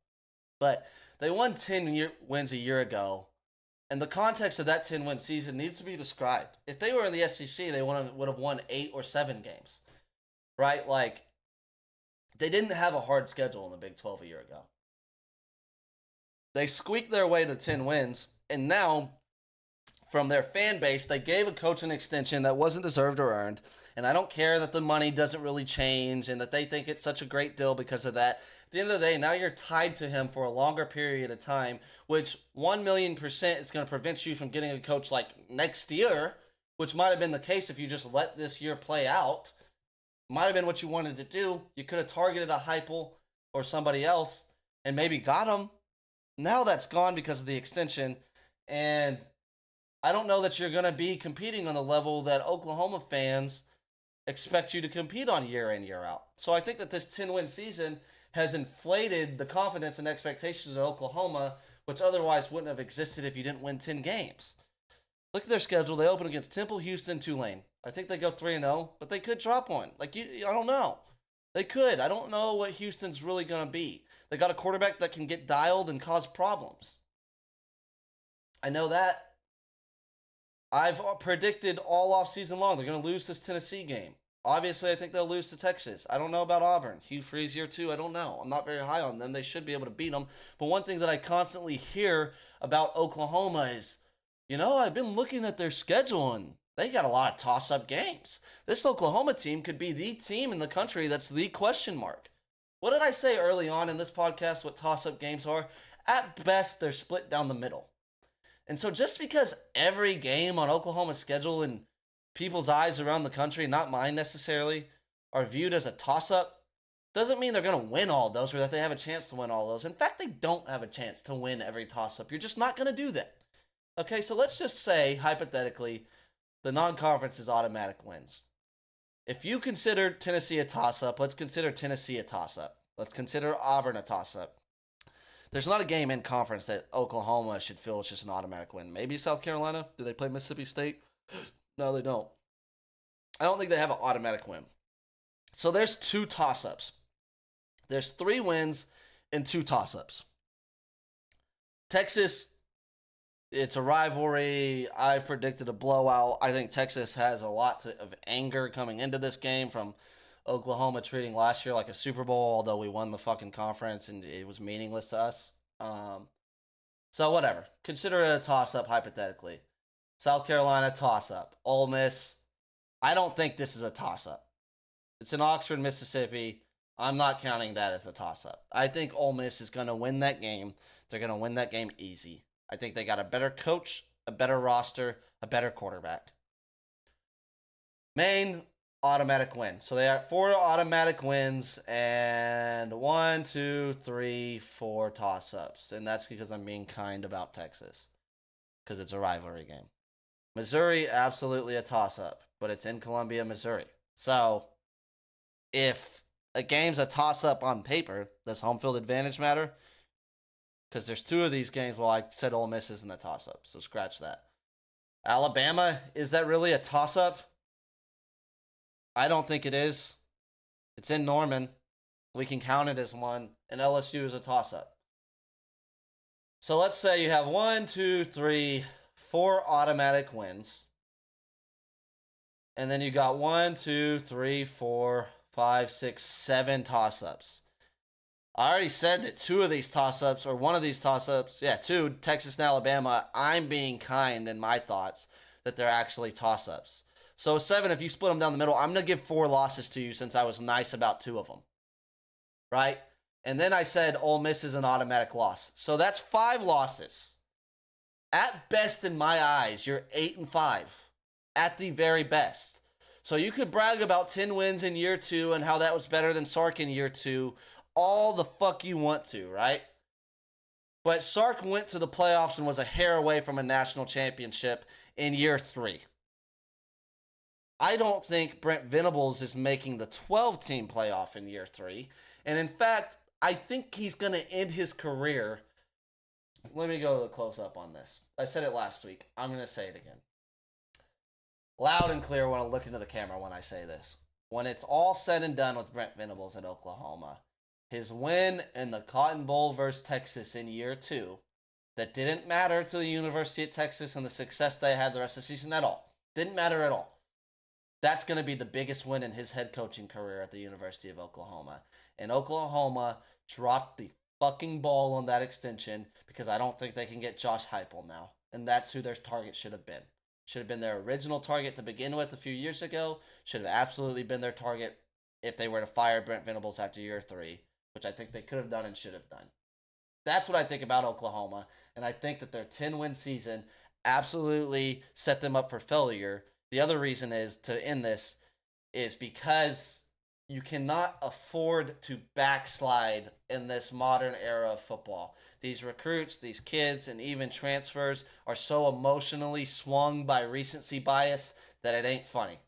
But they won 10 wins a year ago, and the context of that 10-win season needs to be described. If they were in the SEC, they would have won 8 or 7 games, right? Like, they didn't have a hard schedule in the Big 12 a year ago. They squeaked their way to 10 wins, and now, from their fan base, they gave a coach an extension that wasn't deserved or earned, and I don't care that the money doesn't really change and that they think it's such a great deal because of that. At the end of the day, now you're tied to him for a longer period of time, which 1,000,000% is going to prevent you from getting a coach like next year, which might have been the case if you just let this year play out. Might have been what you wanted to do. You could have targeted a Heupel or somebody else and maybe got him. Now that's gone because of the extension, and I don't know that you're going to be competing on the level that Oklahoma fans expect you to compete on year in, year out. So I think that this 10-win season has inflated the confidence and expectations of Oklahoma, which otherwise wouldn't have existed if you didn't win 10 games. Look at their schedule. They open against Temple, Houston, Tulane. I think they go 3-0, but they could drop one. I don't know. They could. I don't know what Houston's really going to be. They got a quarterback that can get dialed and cause problems. I know that. I've predicted all offseason long they're going to lose this Tennessee game. Obviously, I think they'll lose to Texas. I don't know about Auburn. Hugh Freeze year 2, I don't know. I'm not very high on them. They should be able to beat them. But one thing that I constantly hear about Oklahoma is, I've been looking at their schedule and they got a lot of toss-up games. This Oklahoma team could be the team in the country that's the question mark. What did I say early on in this podcast what toss-up games are? At best, they're split down the middle. And so just because every game on Oklahoma's schedule in people's eyes around the country, not mine necessarily, are viewed as a toss-up, doesn't mean they're going to win all those or that they have a chance to win all those. In fact, they don't have a chance to win every toss-up. You're just not going to do that. Okay, so let's just say, hypothetically, the non-conference is automatic wins. If you consider Tennessee a toss-up, let's consider Tennessee a toss-up. Let's consider Auburn a toss-up. There's not a game in conference that Oklahoma should feel it's just an automatic win. Maybe South Carolina. Do they play Mississippi State? No, they don't. I don't think they have an automatic win. So there's 2 toss-ups. There's 3 wins and 2 toss-ups. Texas, it's a rivalry. I've predicted a blowout. I think Texas has a lot of anger coming into this game from Oklahoma treating last year like a Super Bowl, although we won the fucking conference and it was meaningless to us. So whatever. Consider it a toss-up hypothetically. South Carolina, toss-up. Ole Miss, I don't think this is a toss-up. It's in Oxford, Mississippi. I'm not counting that as a toss-up. I think Ole Miss is going to win that game. They're going to win that game easy. I think they got a better coach, a better roster, a better quarterback. Maine, automatic win. So they have 4 automatic wins and 1, 2, 3, 4 toss-ups. And that's because I'm being kind about Texas because it's a rivalry game. Missouri, absolutely a toss-up, but it's in Columbia, Missouri. So if a game's a toss-up on paper, does home field advantage matter? Because there's 2 of these games. Well, I said Ole Miss isn't a toss-up, so scratch that. Alabama, is that really a toss-up? I don't think it is. It's in Norman. We can count it as one, and LSU is a toss-up. So let's say you have 1, 2, 3, 4 automatic wins. And then you got 1, 2, 3, 4, 5, 6, 7 toss-ups. I already said that 2 of these toss-ups, or 1 of these toss-ups, 2, Texas and Alabama, I'm being kind in my thoughts that they're actually toss-ups. So 7, if you split them down the middle, I'm going to give 4 losses to you since I was nice about 2 of them. Right? And then I said Ole Miss is an automatic loss. So that's 5 losses. At best, in my eyes, you're 8-5. At the very best. So you could brag about 10 wins in year 2 and how that was better than Sark in year 2 all the fuck you want to, right? But Sark went to the playoffs and was a hair away from a national championship in year 3. I don't think Brent Venables is making the 12-team playoff in year 3. And in fact, I think he's going to end his career. Let me go to the close-up on this. I said it last week. I'm going to say it again. Loud and clear when I look into the camera when I say this. When it's all said and done with Brent Venables at Oklahoma, his win in the Cotton Bowl versus Texas in year 2, that didn't matter to the University of Texas and the success they had the rest of the season at all. Didn't matter at all. That's going to be the biggest win in his head coaching career at the University of Oklahoma. And Oklahoma dropped the fucking ball on that extension because I don't think they can get Josh Heupel now. And that's who their target should have been. Should have been their original target to begin with a few years ago. Should have absolutely been their target if they were to fire Brent Venables after year 3, which I think they could have done and should have done. That's what I think about Oklahoma, and I think that their 10-win season absolutely set them up for failure. The other reason is to end this is because you cannot afford to backslide in this modern era of football. These recruits, these kids, and even transfers are so emotionally swung by recency bias that it ain't funny.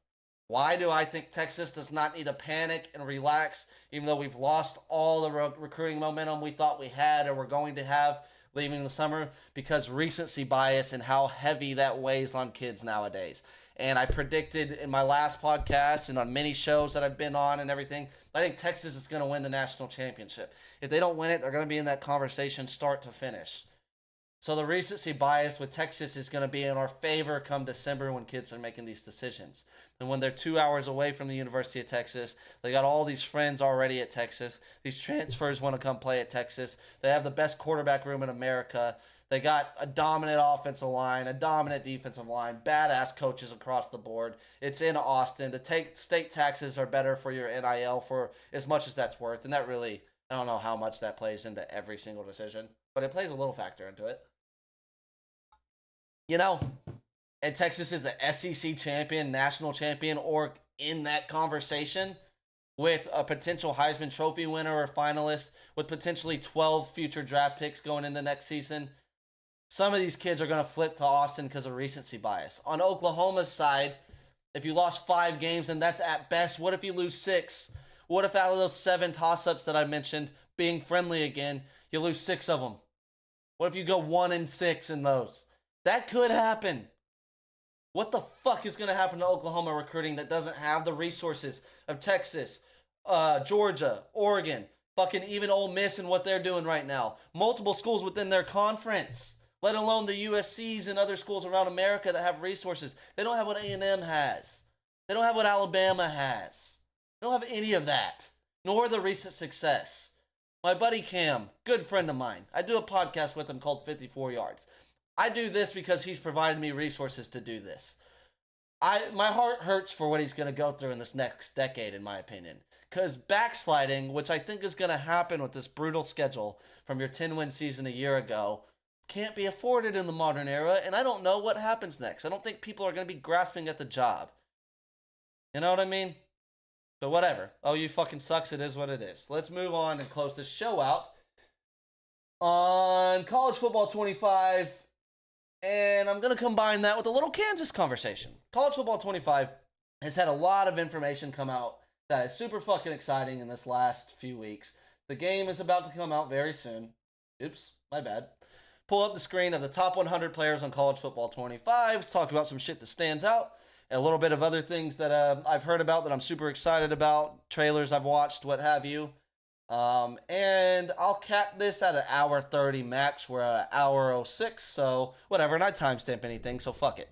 Why do I think Texas does not need to panic and relax, even though we've lost all the recruiting momentum we thought we had or were going to have leaving the summer? Because recency bias and how heavy that weighs on kids nowadays. And I predicted in my last podcast and on many shows that I've been on and everything, I think Texas is going to win the national championship. If they don't win it, they're going to be in that conversation start to finish. So the recency bias with Texas is going to be in our favor come December when kids are making these decisions. And when they're 2 hours away from the University of Texas, they got all these friends already at Texas. These transfers want to come play at Texas. They have the best quarterback room in America. They got a dominant offensive line, a dominant defensive line, badass coaches across the board. It's in Austin. The state taxes are better for your NIL for as much as that's worth. And that really, I don't know how much that plays into every single decision, but it plays a little factor into it. you know, and Texas is the SEC champion, national champion, or in that conversation with a potential Heisman Trophy winner or finalist, with potentially 12 future draft picks going into next season, some of these kids are going to flip to Austin because of recency bias. On Oklahoma's side, if you lost 5 games, then that's at best. What if you lose 6? What if out of those 7 toss-ups that I mentioned, being friendly again, you lose 6 of them? What if you go 1-6 in those? That could happen. What the fuck is going to happen to Oklahoma recruiting that doesn't have the resources of Texas, Georgia, Oregon, fucking even Ole Miss and what they're doing right now? Multiple schools within their conference, let alone the USCs and other schools around America that have resources. They don't have what A&M has. They don't have what Alabama has. They don't have any of that, nor the recent success. My buddy Cam, good friend of mine, I do a podcast with him called 54 Yards. I do this because he's provided me resources to do this. My heart hurts for what he's going to go through in this next decade, in my opinion. Because backsliding, which I think is going to happen with this brutal schedule from your 10-win season a year ago, can't be afforded in the modern era, and I don't know what happens next. I don't think people are going to be grasping at the job. You know what I mean? But whatever. Oh, you fucking sucks. It is what it is. Let's move on and close this show out on College Football 25. And I'm going to combine that with a little Kansas conversation. College Football 25 has had a lot of information come out that is super fucking exciting in this last few weeks. The game is about to come out very soon. Oops, my bad. Pull up the screen of the top 100 players on College Football 25. Talk about some shit that stands out. A little bit of other things that I've heard about that I'm super excited about. Trailers I've watched, what have you. And I'll cap this at an hour 30 max. We're at an hour 06, so whatever. And I timestamp anything, so fuck it.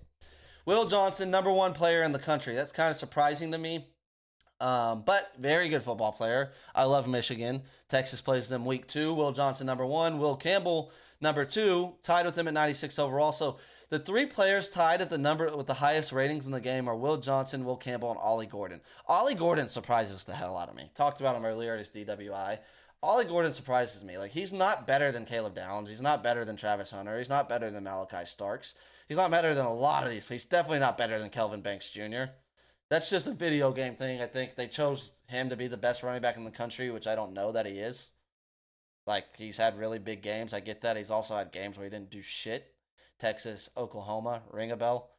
Will Johnson, number 1 player in the country. That's kind of surprising to me. But very good football player. I love Michigan. Texas plays them week 2. Will Johnson, number 1. Will Campbell, number 2. Tied with them at 96 overall. So the 3 players tied at the number with the highest ratings in the game are Will Johnson, Will Campbell, and Ollie Gordon. Ollie Gordon surprises the hell out of me. Talked about him earlier at his DWI. Ollie Gordon surprises me. Like, he's not better than Caleb Downs. He's not better than Travis Hunter. He's not better than Malachi Starks. He's not better than a lot of these. He's definitely not better than Kelvin Banks Jr. That's just a video game thing. I think they chose him to be the best running back in the country, which I don't know that he is. Like, he's had really big games. I get that. He's also had games where he didn't do shit. Texas, Oklahoma, ring a bell.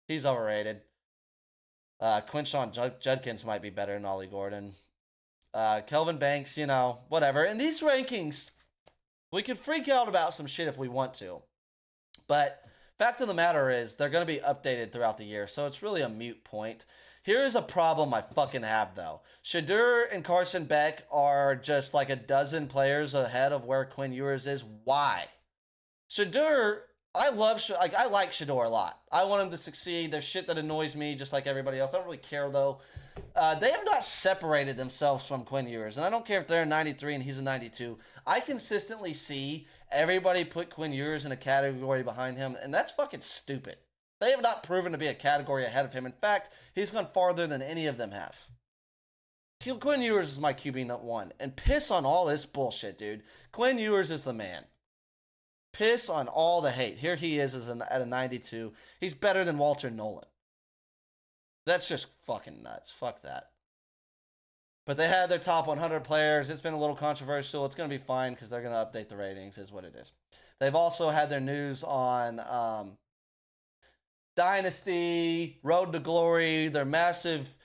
He's overrated. Quinshawn Judkins might be better than Ollie Gordon. Kelvin Banks, you know, whatever. In these rankings, we could freak out about some shit if we want to. But fact of the matter is, they're going to be updated throughout the year, so it's really a moot point. Here's a problem I fucking have, though. Shadur and Carson Beck are just like a dozen players ahead of where Quinn Ewers is. Why? Shadur, I like Shadur a lot. I want him to succeed. There's shit that annoys me, just like everybody else. I don't really care, though. They have not separated themselves from Quinn Ewers, and I don't care if they're a 93 and he's a 92. I consistently see everybody put Quinn Ewers in a category behind him, and that's fucking stupid. They have not proven to be a category ahead of him. In fact, he's gone farther than any of them have. Quinn Ewers is my QB 1, and piss on all this bullshit, dude. Quinn Ewers is the man. Piss on all the hate. Here he is at a 92. He's better than Walter Nolan. That's just fucking nuts. Fuck that. But they had their top 100 players. It's been a little controversial. It's going to be fine because they're going to update the ratings, is what it is. They've also had their news on Dynasty, Road to Glory, their massive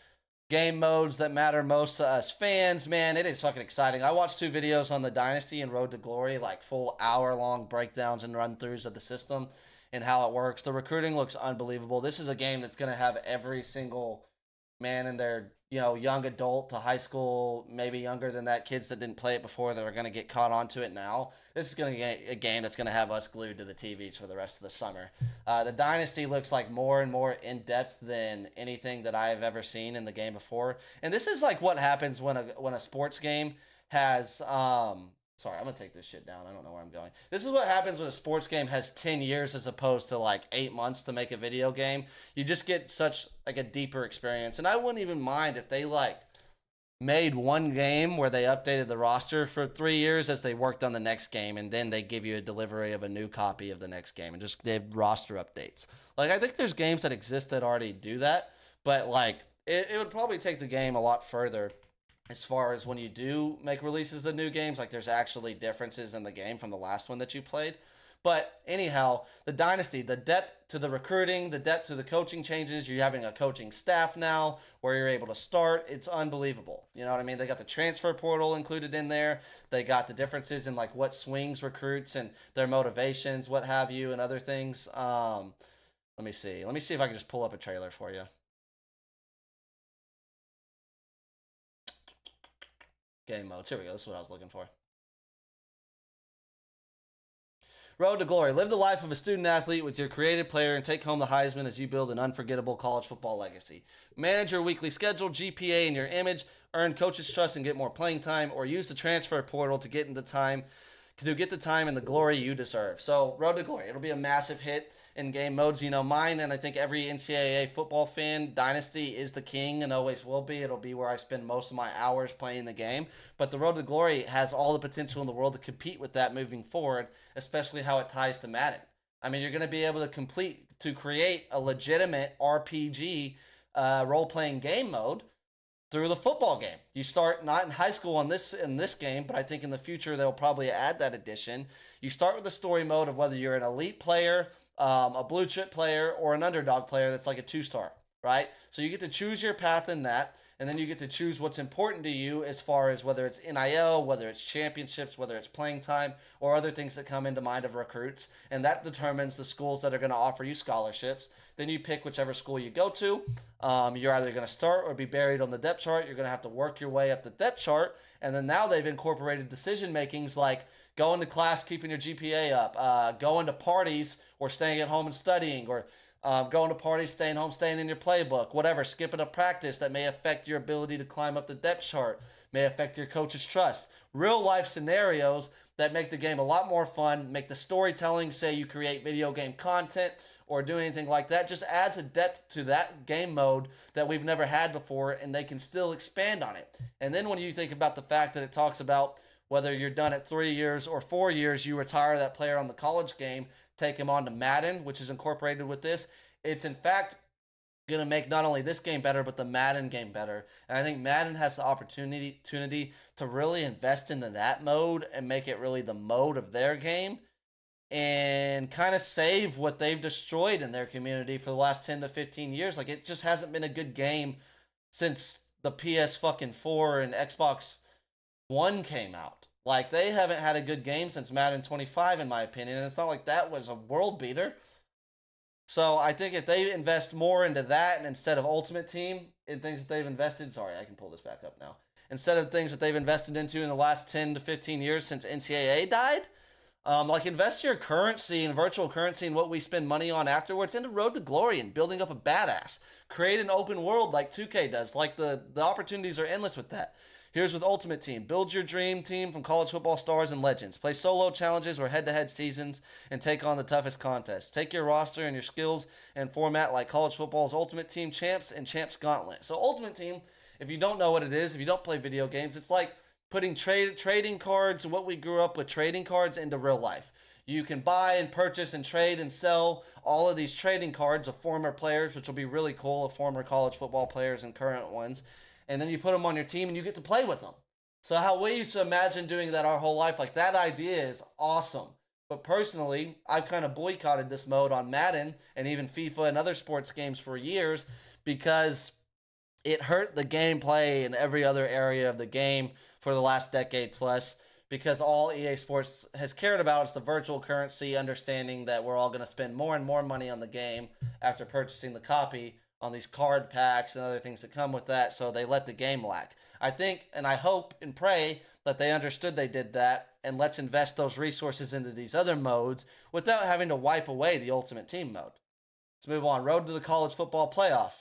game modes that matter most to us fans. Man, it is fucking exciting. I watched 2 videos on the Dynasty and Road to Glory, like full hour-long breakdowns and run-throughs of the system and how it works. The recruiting looks unbelievable. This is a game that's going to have every single man in their, young adult to high school, maybe younger than that, kids that didn't play it before that are going to get caught onto it now. This is going to be a game that's going to have us glued to the TVs for the rest of the summer. The Dynasty looks like more and more in-depth than anything that I've ever seen in the game before. And this is like what happens when a sports game has sorry, I'm going to take this shit down. I don't know where I'm going. This is what happens when a sports game has 10 years as opposed to like 8 months to make a video game. You just get such like a deeper experience. And I wouldn't even mind if they made one game where they updated the roster for 3 years as they worked on the next game, and then they give you a delivery of a new copy of the next game and just did roster updates. Like, I think there's games that exist that already do that, but like it would probably take the game a lot further as far as when you do make releases of new games. Like, there's actually differences in the game from the last one that you played. But anyhow, the dynasty, the depth to the recruiting, the depth to the coaching changes. You're having a coaching staff now where you're able to start. It's unbelievable. You know what I mean? They got the transfer portal included in there. They got the differences in like what swings recruits and their motivations, what have you, and other things. Let me see. Let me see if I can just pull up a trailer for you. Game modes. Here we go. This is what I was looking for. Road to Glory. Live the life of a student athlete with your creative player and take home the Heisman as you build an unforgettable college football legacy. Manage your weekly schedule, GPA, and your image. Earn coaches' trust and get more playing time, or use the transfer portal to get the time and the glory you deserve. So, Road to Glory. It'll be a massive hit in game modes. You know, mine and I think every NCAA football fan, Dynasty is the king and always will be. It'll be where I spend most of my hours playing the game. But the Road to Glory has all the potential in the world to compete with that moving forward, especially how it ties to Madden. I mean, you're going to be able to create a legitimate RPG role-playing game mode through the football game. You start not in high school in this game, but I think in the future they'll probably add that addition. You start with the story mode of whether you're an elite player, a blue chip player, or an underdog player that's like a 2-star, right? So you get to choose your path in that, and then you get to choose what's important to you as far as whether it's NIL, whether it's championships, whether it's playing time, or other things that come into mind of recruits. And that determines the schools that are going to offer you scholarships. Then you pick whichever school you go to. You're either going to start or be buried on the depth chart. You're going to have to work your way up the depth chart. And then now they've incorporated decision makings like going to class, keeping your GPA up, going to parties or staying at home and studying, or going to parties, staying home, staying in your playbook, whatever, skipping a practice that may affect your ability to climb up the depth chart, may affect your coach's trust. Real life scenarios that make the game a lot more fun, make the storytelling, say you create video game content or do anything like that, just adds a depth to that game mode that we've never had before, and they can still expand on it. And then when you think about the fact that it talks about whether you're done at 3 years or 4 years, you retire that player on the college game, take him on to Madden, which is incorporated with this. It's in fact going to make not only this game better, but the Madden game better. And I think Madden has the opportunity to really invest into that mode and make it really the mode of their game and kind of save what they've destroyed in their community for the last 10 to 15 years. Like, it just hasn't been a good game since the PS fucking 4 and Xbox One came out. Like, they haven't had a good game since Madden 25, in my opinion, and it's not like that was a world beater. So I think if they invest more into that and instead of Ultimate Team and things that they've invested, sorry, I can pull this back up now. Instead of things that they've invested into in the last 10 to 15 years since NCAA died, like, invest your currency and virtual currency and what we spend money on afterwards into Road to Glory and building up a badass. Create an open world like 2K does. Like, the opportunities are endless with that. Here's with Ultimate Team. Build your dream team from college football stars and legends. Play solo challenges or head-to-head seasons and take on the toughest contests. Take your roster and your skills and format like college football's Ultimate Team Champs and Champs Gauntlet. So Ultimate Team, if you don't know what it is, if you don't play video games, it's like putting trading cards and what we grew up with trading cards into real life. You can buy and purchase and trade and sell all of these trading cards of former players, which will be really cool, of former college football players and current ones. And then you put them on your team and you get to play with them. So how we used to imagine doing that our whole life, like, that idea is awesome. But personally, I've kind of boycotted this mode on Madden and even FIFA and other sports games for years because it hurt the gameplay in every other area of the game for the last decade plus, because all EA Sports has cared about is the virtual currency, understanding that we're all going to spend more and more money on the game after purchasing the copy on these card packs and other things that come with that, so they let the game lack. I think, and I hope and pray that they understood they did that, and let's invest those resources into these other modes without having to wipe away the Ultimate Team mode. Let's move on. Road to the college football playoff.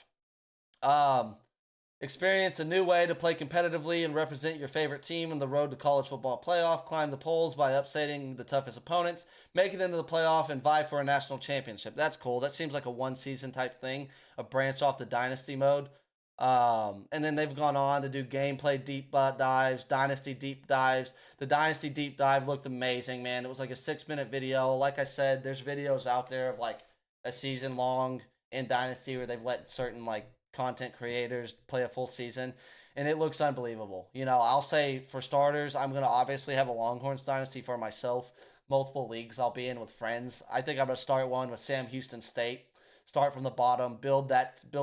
Experience a new way to play competitively and represent your favorite team in the Road to College Football Playoff. Climb the polls by upsetting the toughest opponents. Make it into the playoff and vie for a national championship. That's cool. That seems like a one-season type thing, a branch off the Dynasty mode. And then they've gone on to do gameplay deep dives, dynasty deep dives. The dynasty deep dive looked amazing, man. It was like a 6-minute video. Like I said, there's videos out there of like a season long in dynasty where they've let certain like content creators play a full season, and it looks unbelievable. I'll say for starters, I'm going to obviously have a Longhorns dynasty for myself. Multiple leagues I'll be in with friends. I think I'm going to start one with Sam Houston State. Start from the bottom, build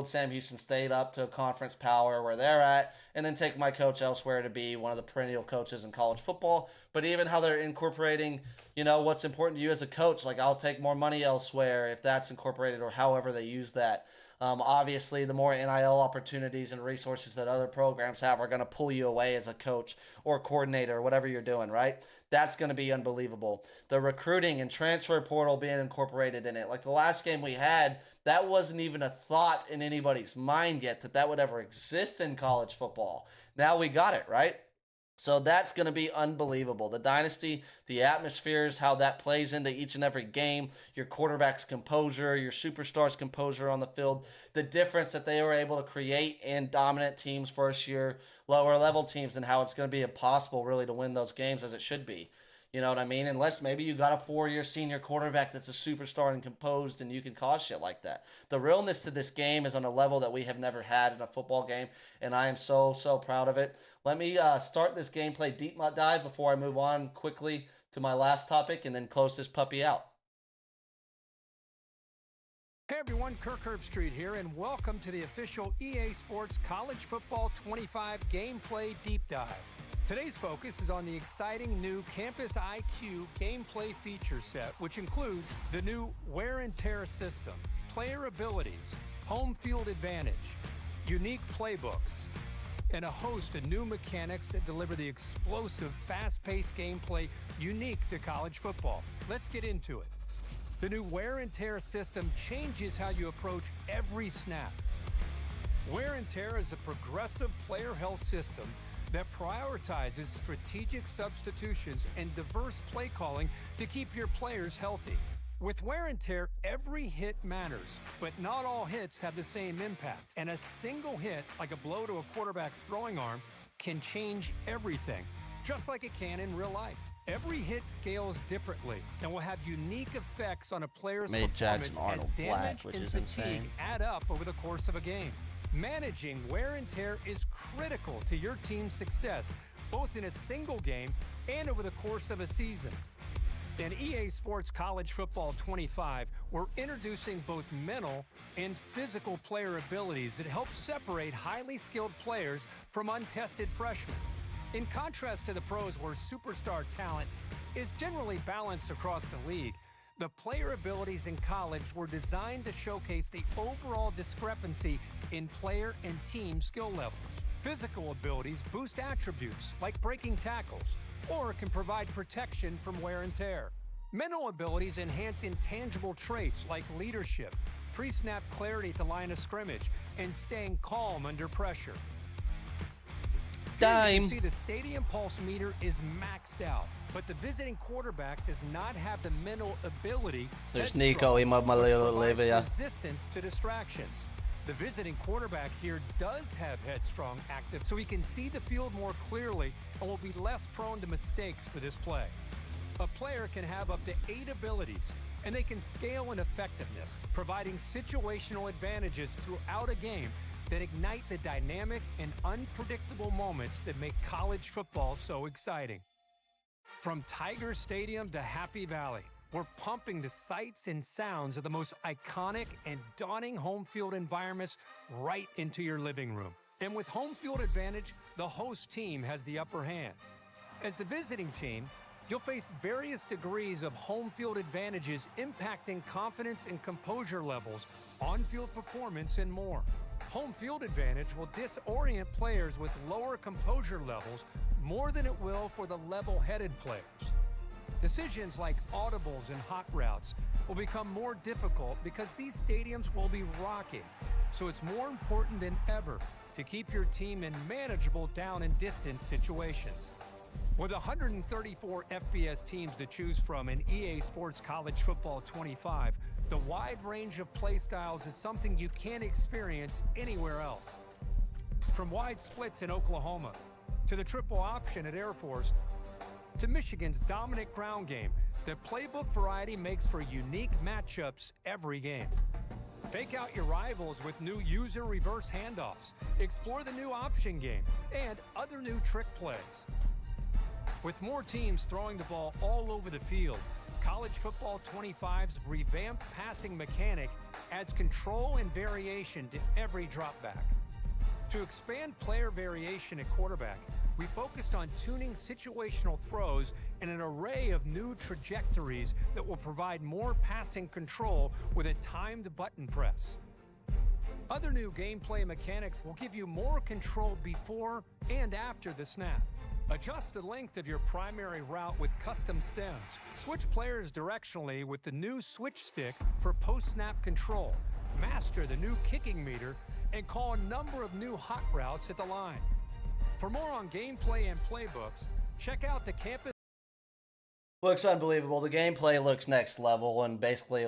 Sam Houston State up to a conference power where they're at, and then take my coach elsewhere to be one of the perennial coaches in college football. But even how they're incorporating, what's important to you as a coach, like I'll take more money elsewhere if that's incorporated or however they use that. Obviously, the more NIL opportunities and resources that other programs have are going to pull you away as a coach or coordinator or whatever you're doing, right? That's going to be unbelievable. The recruiting and transfer portal being incorporated in it. Like the last game we had, that wasn't even a thought in anybody's mind yet that would ever exist in college football. Now we got it, right? So that's going to be unbelievable. The dynasty, the atmospheres, how that plays into each and every game, your quarterback's composure, your superstars' composure on the field, the difference that they were able to create in dominant teams versus your lower level teams, and how it's going to be impossible really to win those games as it should be. You know what I mean? Unless maybe you got a 4-year senior quarterback that's a superstar and composed and you can cause shit like that. The realness to this game is on a level that we have never had in a football game, and I am so, so proud of it. Let me start this gameplay deep dive before I move on quickly to my last topic and then close this puppy out. Hey everyone, Kirk Herbstreit here, and welcome to the official EA Sports College Football 25 Gameplay Deep Dive. Today's focus is on the exciting new Campus IQ gameplay feature set, which includes the new wear and tear system, player abilities, home field advantage, unique playbooks, and a host of new mechanics that deliver the explosive, fast-paced gameplay unique to college football. Let's get into it. The new wear and tear system changes how you approach every snap. Wear and tear is a progressive player health system that prioritizes strategic substitutions and diverse play calling to keep your players healthy. With wear and tear, every hit matters, but not all hits have the same impact. And a single hit, like a blow to a quarterback's throwing arm, can change everything, just like it can in real life. Every hit scales differently and will have unique effects on a player's performance as damage and fatigue add up over the course of a game. Managing wear and tear is critical to your team's success, both in a single game and over the course of a season. In EA Sports College Football 25, we're introducing both mental and physical player abilities that help separate highly skilled players from untested freshmen. In contrast to the pros, where superstar talent is generally balanced across the league, the player abilities in college were designed to showcase the overall discrepancy in player and team skill levels. Physical abilities boost attributes like breaking tackles, or can provide protection from wear and tear. Mental abilities enhance intangible traits like leadership, pre-snap clarity at the line of scrimmage, and staying calm under pressure. Here you can see the stadium pulse meter is maxed out, but the visiting quarterback does not have the mental ability. There's Nico in my little Olivia. Resistance to distractions. The visiting quarterback here does have headstrong active, so he can see the field more clearly and will be less prone to mistakes for this play. A player can have up to 8 abilities, and they can scale in effectiveness, providing situational advantages throughout a game that ignite the dynamic and unpredictable moments that make college football so exciting. From Tiger Stadium to Happy Valley, we're pumping the sights and sounds of the most iconic and daunting home field environments right into your living room. And with home field advantage, the host team has the upper hand. As the visiting team, you'll face various degrees of home field advantages impacting confidence and composure levels, on-field performance, and more. Home field advantage will disorient players with lower composure levels more than it will for the level-headed players. Decisions like audibles and hot routes will become more difficult because these stadiums will be rocking, so it's more important than ever to keep your team in manageable down and distance situations. With 134 FBS teams to choose from in EA Sports College Football 25, the wide range of play styles is something you can't experience anywhere else. From wide splits in Oklahoma, to the triple option at Air Force, to Michigan's dominant ground game, the playbook variety makes for unique matchups every game. Fake out your rivals with new user reverse handoffs, explore the new option game, and other new trick plays. With more teams throwing the ball all over the field, College Football 25's revamped passing mechanic adds control and variation to every dropback. To expand player variation at quarterback, we focused on tuning situational throws and an array of new trajectories that will provide more passing control with a timed button press. Other new gameplay mechanics will give you more control before and after the snap. Adjust the length of your primary route with custom stems. Switch players directionally with the new switch stick for post-snap control. Master the new kicking meter and call a number of new hot routes at the line. For more on gameplay and playbooks, check out the campus. Looks unbelievable. The gameplay looks next level and basically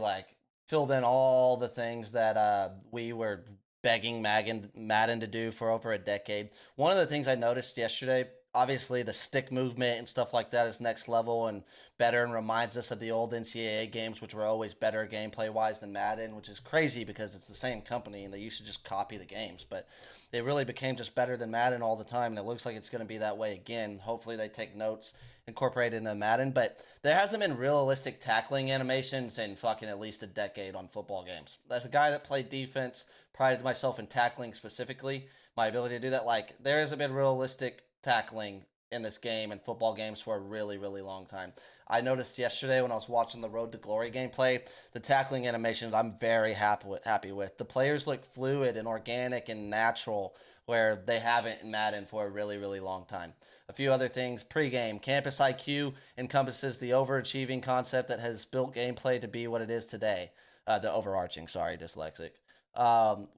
filled in all the things that we were begging Madden to do for over a decade. One of the things I noticed yesterday, obviously the stick movement and stuff like that is next level and better and reminds us of the old NCAA games, which were always better gameplay-wise than Madden, which is crazy because it's the same company and they used to just copy the games. But it really became just better than Madden all the time, and it looks like it's going to be that way again. Hopefully they take notes, incorporate it into Madden. But there hasn't been realistic tackling animations in fucking at least a decade on football games. As a guy that played defense, prided myself in tackling specifically, my ability to do that, there hasn't been realistic tackling in this game and football games for a really, really long time. I noticed yesterday when I was watching the Road to Glory gameplay, the tackling animations I'm very happy with. The players look fluid and organic and natural where they haven't in Madden for a really, really long time. A few other things. Pre-game, Campus IQ encompasses the overachieving concept that has built gameplay to be what it is today. The overarching, dyslexic.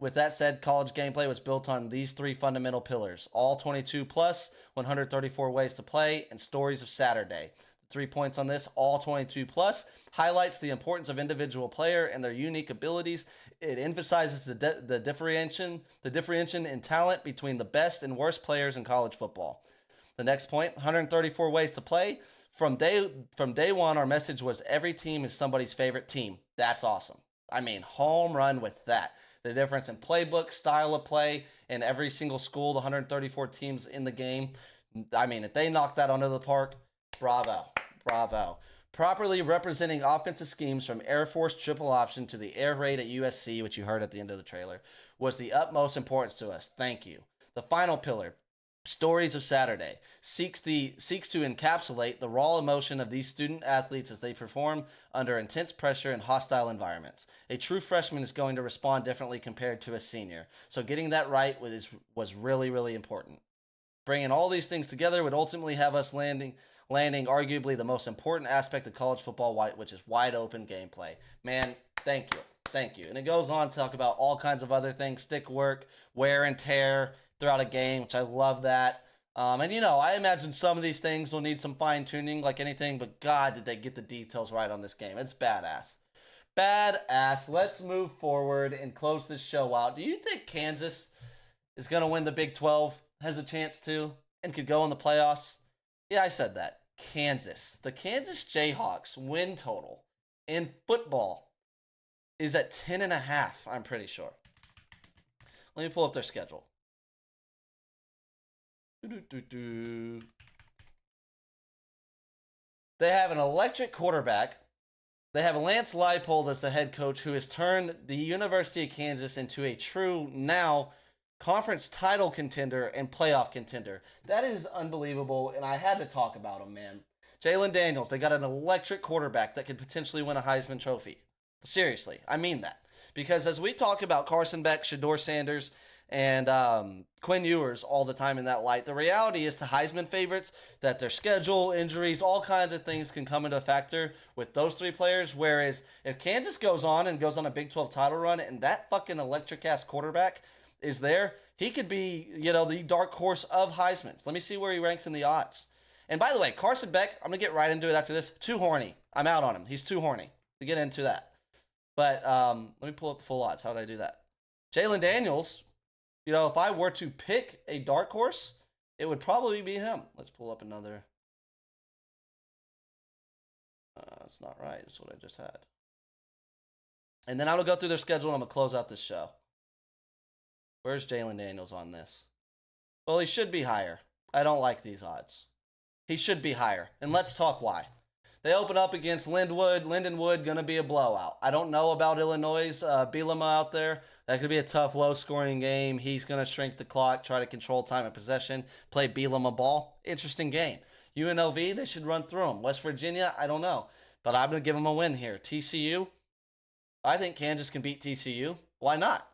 With that said, college gameplay was built on these three fundamental pillars: all 22 plus, 134 ways to play, and stories of Saturday. The 3 points on this: all 22 plus highlights the importance of individual player and their unique abilities. It emphasizes the differentiation in talent between the best and worst players in college football. The next point: 134 ways to play. From day one, our message was every team is somebody's favorite team. That's awesome. I mean, home run with that. The difference in playbook, style of play, in every single school, the 134 teams in the game. I mean, if they knock that under the park, bravo, bravo. Properly representing offensive schemes from Air Force triple option to the air raid at USC, which you heard at the end of the trailer, was the utmost importance to us. Thank you. The final pillar: Stories of Saturday, seeks to encapsulate the raw emotion of these student athletes as they perform under intense pressure in hostile environments. A true freshman is going to respond differently compared to a senior, so getting that right was really, really important. Bringing all these things together would ultimately have us landing arguably the most important aspect of college football, which is wide open gameplay. Man, thank you. Thank you. And it goes on to talk about all kinds of other things: stick work, wear and tear throughout a game, which I love that. And I imagine some of these things will need some fine tuning like anything, but God, did they get the details right on this game. It's badass. Badass. Let's move forward and close this show out. Do you think Kansas is going to win the Big 12, has a chance to, and could go in the playoffs? Yeah, I said that. Kansas. The Kansas Jayhawks win total in football is at 10.5, I'm pretty sure. Let me pull up their schedule. They have an electric quarterback. They have Lance Leipold as the head coach, who has turned the University of Kansas into a true, now, conference title contender and playoff contender. That is unbelievable, and I had to talk about him, man. Jalen Daniels, they got an electric quarterback that could potentially win a Heisman Trophy. Seriously, I mean that. Because as we talk about Carson Beck, Shedeur Sanders, and Quinn Ewers all the time in that light, the reality is to Heisman favorites that their schedule, injuries, all kinds of things can come into a factor with those three players. Whereas if Kansas goes on a Big 12 title run and that fucking electric-ass quarterback is there, he could be, the dark horse of Heisman's. Let me see where he ranks in the odds. And by the way, Carson Beck, I'm going to get right into it after this. Too horny. I'm out on him. He's too horny to get into that. But let me pull up the full odds. How did I do that? Jalen Daniels, If I were to pick a dark horse, it would probably be him. Let's pull up another. That's not right. That's what I just had. And then I'm going to go through their schedule and I'm going to close out this show. Where's Jalen Daniels on this? Well, he should be higher. I don't like these odds. He should be higher. And let's talk why. They open up against Lindenwood, going to be a blowout. I don't know about Illinois' Bielema out there. That could be a tough, low-scoring game. He's going to shrink the clock, try to control time of possession, play Bielema ball. Interesting game. UNLV, they should run through them. West Virginia, I don't know. But I'm going to give them a win here. TCU, I think Kansas can beat TCU. Why not?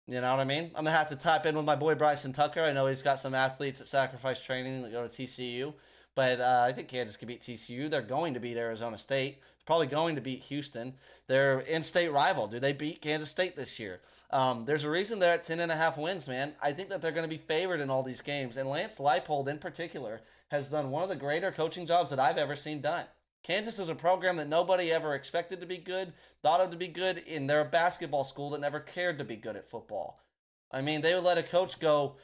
You know what I mean? I'm going to have to type in with my boy Bryson Tucker. I know he's got some athletes at Sacrifice Training that go to TCU. But I think Kansas can beat TCU. They're going to beat Arizona State. It's probably going to beat Houston. They're in-state rival. Do they beat Kansas State this year? There's a reason they're at 10.5 wins, man. I think that they're going to be favored in all these games. And Lance Leipold, in particular, has done one of the greater coaching jobs that I've ever seen done. Kansas is a program that nobody ever expected to be good, thought of to be good, and they're a basketball school that never cared to be good at football. I mean, they would let a coach go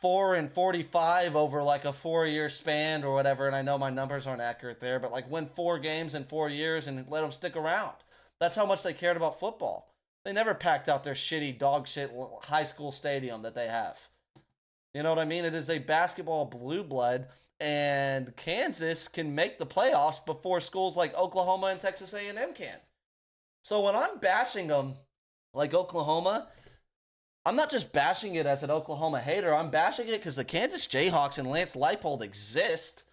4-45 over like a 4-year span or whatever, and I know my numbers aren't accurate there, but like win 4 games in 4 years and let them stick around. That's how much they cared about football. They never packed out their shitty dog shit high school stadium that they have. You know what I mean? It is a basketball blue blood, and Kansas can make the playoffs before schools like Oklahoma and Texas A&M can. So when I'm bashing them like Oklahoma, I'm not just bashing it as an Oklahoma hater. I'm bashing it because the Kansas Jayhawks and Lance Leipold exist,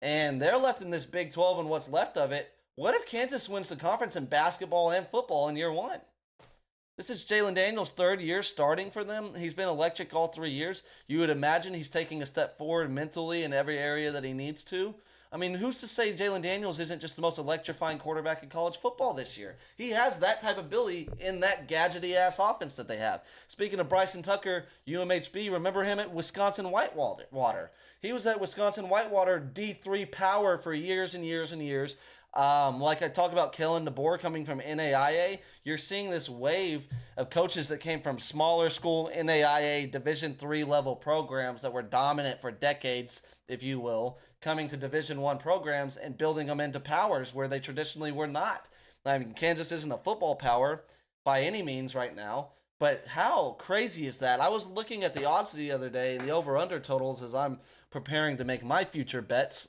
and they're left in this Big 12 and what's left of it. What if Kansas wins the conference in basketball and football in year one? This is Jalen Daniels' 3rd year starting for them. He's been electric all 3 years. You would imagine he's taking a step forward mentally in every area that he needs to. I mean, who's to say Jalen Daniels isn't just the most electrifying quarterback in college football this year? He has that type of ability in that gadgety-ass offense that they have. Speaking of Bryson Tucker, UMHB, remember him at Wisconsin Whitewater. He was at Wisconsin Whitewater D3 power for years and years and years. Like I talk about Kellen DeBoer coming from NAIA, you're seeing this wave of coaches that came from smaller school NAIA Division III level programs that were dominant for decades, if you will, coming to Division I programs and building them into powers where they traditionally were not. I mean, Kansas isn't a football power by any means right now, but how crazy is that? I was looking at the odds the other day, the over-under totals, as I'm preparing to make my future bets,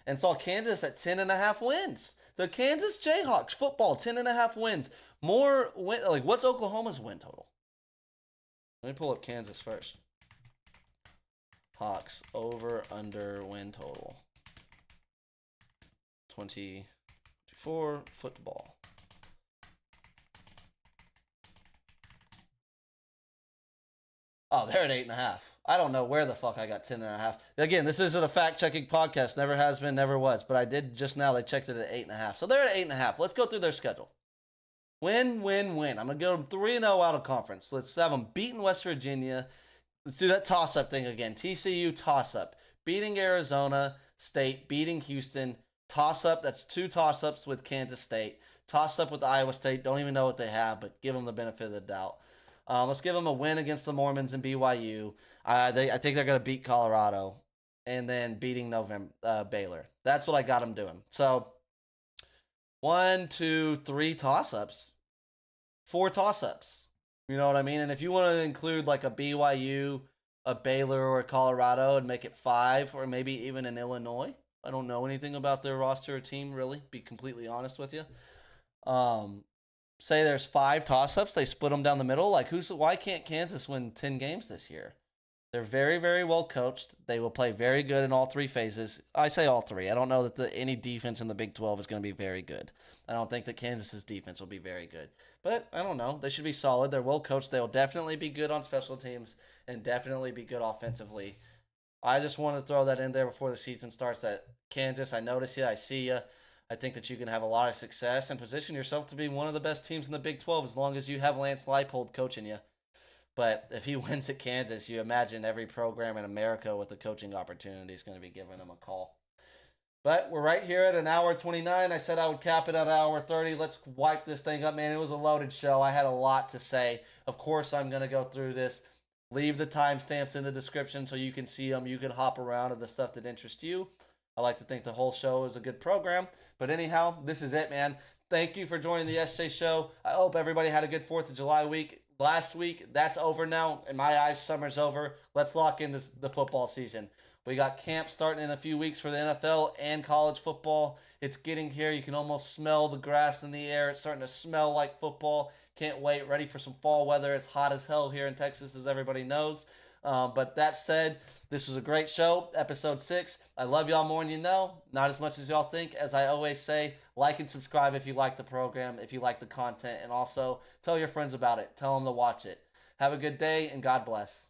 and saw Kansas at 10.5 wins. The Kansas Jayhawks football, 10.5 wins. What's Oklahoma's win total? Let me pull up Kansas first. Hawks over under win total. 24 football. Oh, they're at 8.5. I don't know where the fuck I got 10.5. Again, this isn't a fact-checking podcast. Never has been, never was. But I did just now. They checked it at 8.5. So they're at 8.5. Let's go through their schedule. Win, win, win. I'm going to go them 3-0 out of conference. Let's have them beating West Virginia. Let's do that toss-up thing again. TCU toss-up. Beating Arizona State. Beating Houston. Toss-up. That's 2 toss-ups with Kansas State. Toss-up with Iowa State. Don't even know what they have, but give them the benefit of the doubt. Let's give them a win against the Mormons and BYU. I think they're going to beat Colorado, and then beating Baylor. That's what I got them doing. So 1, 2, 3 toss-ups, 4 toss-ups. You know what I mean? And if you want to include like a BYU, a Baylor, or a Colorado and make it 5, or maybe even an Illinois. I don't know anything about their roster or team, really, be completely honest with you. Say there's 5 toss-ups, they split them down the middle. Why can't Kansas win 10 games this year? They're very, very well coached. They will play very good in all 3 phases. I say all 3. I don't know that any defense in the Big 12 is going to be very good. I don't think that Kansas's defense will be very good. But I don't know. They should be solid. They're well coached. They will definitely be good on special teams and definitely be good offensively. I just want to throw that in there before the season starts that Kansas, I notice you. I see you. I think that you can have a lot of success and position yourself to be one of the best teams in the Big 12 as long as you have Lance Leipold coaching you. But if he wins at Kansas, you imagine every program in America with a coaching opportunity is going to be giving him a call. But we're right here at an hour 29. I said I would cap it at an hour 30. Let's wipe this thing up, man. It was a loaded show. I had a lot to say. Of course, I'm going to go through this. Leave the timestamps in the description so you can see them. You can hop around to the stuff that interests you. I like to think the whole show is a good program. But anyhow, this is it, man. Thank you for joining the SJ Show. I hope everybody had a good 4th of July week. Last week, that's over now. In my eyes, summer's over. Let's lock into the football season. We got camp starting in a few weeks for the NFL and college football. It's getting here. You can almost smell the grass in the air. It's starting to smell like football. Can't wait. Ready for some fall weather. It's hot as hell here in Texas, as everybody knows. But that said, this was a great show, episode 6. I love y'all more than you know. Not as much as y'all think. As I always say, like and subscribe if you like the program, if you like the content, and also tell your friends about it. Tell them to watch it. Have a good day, and God bless.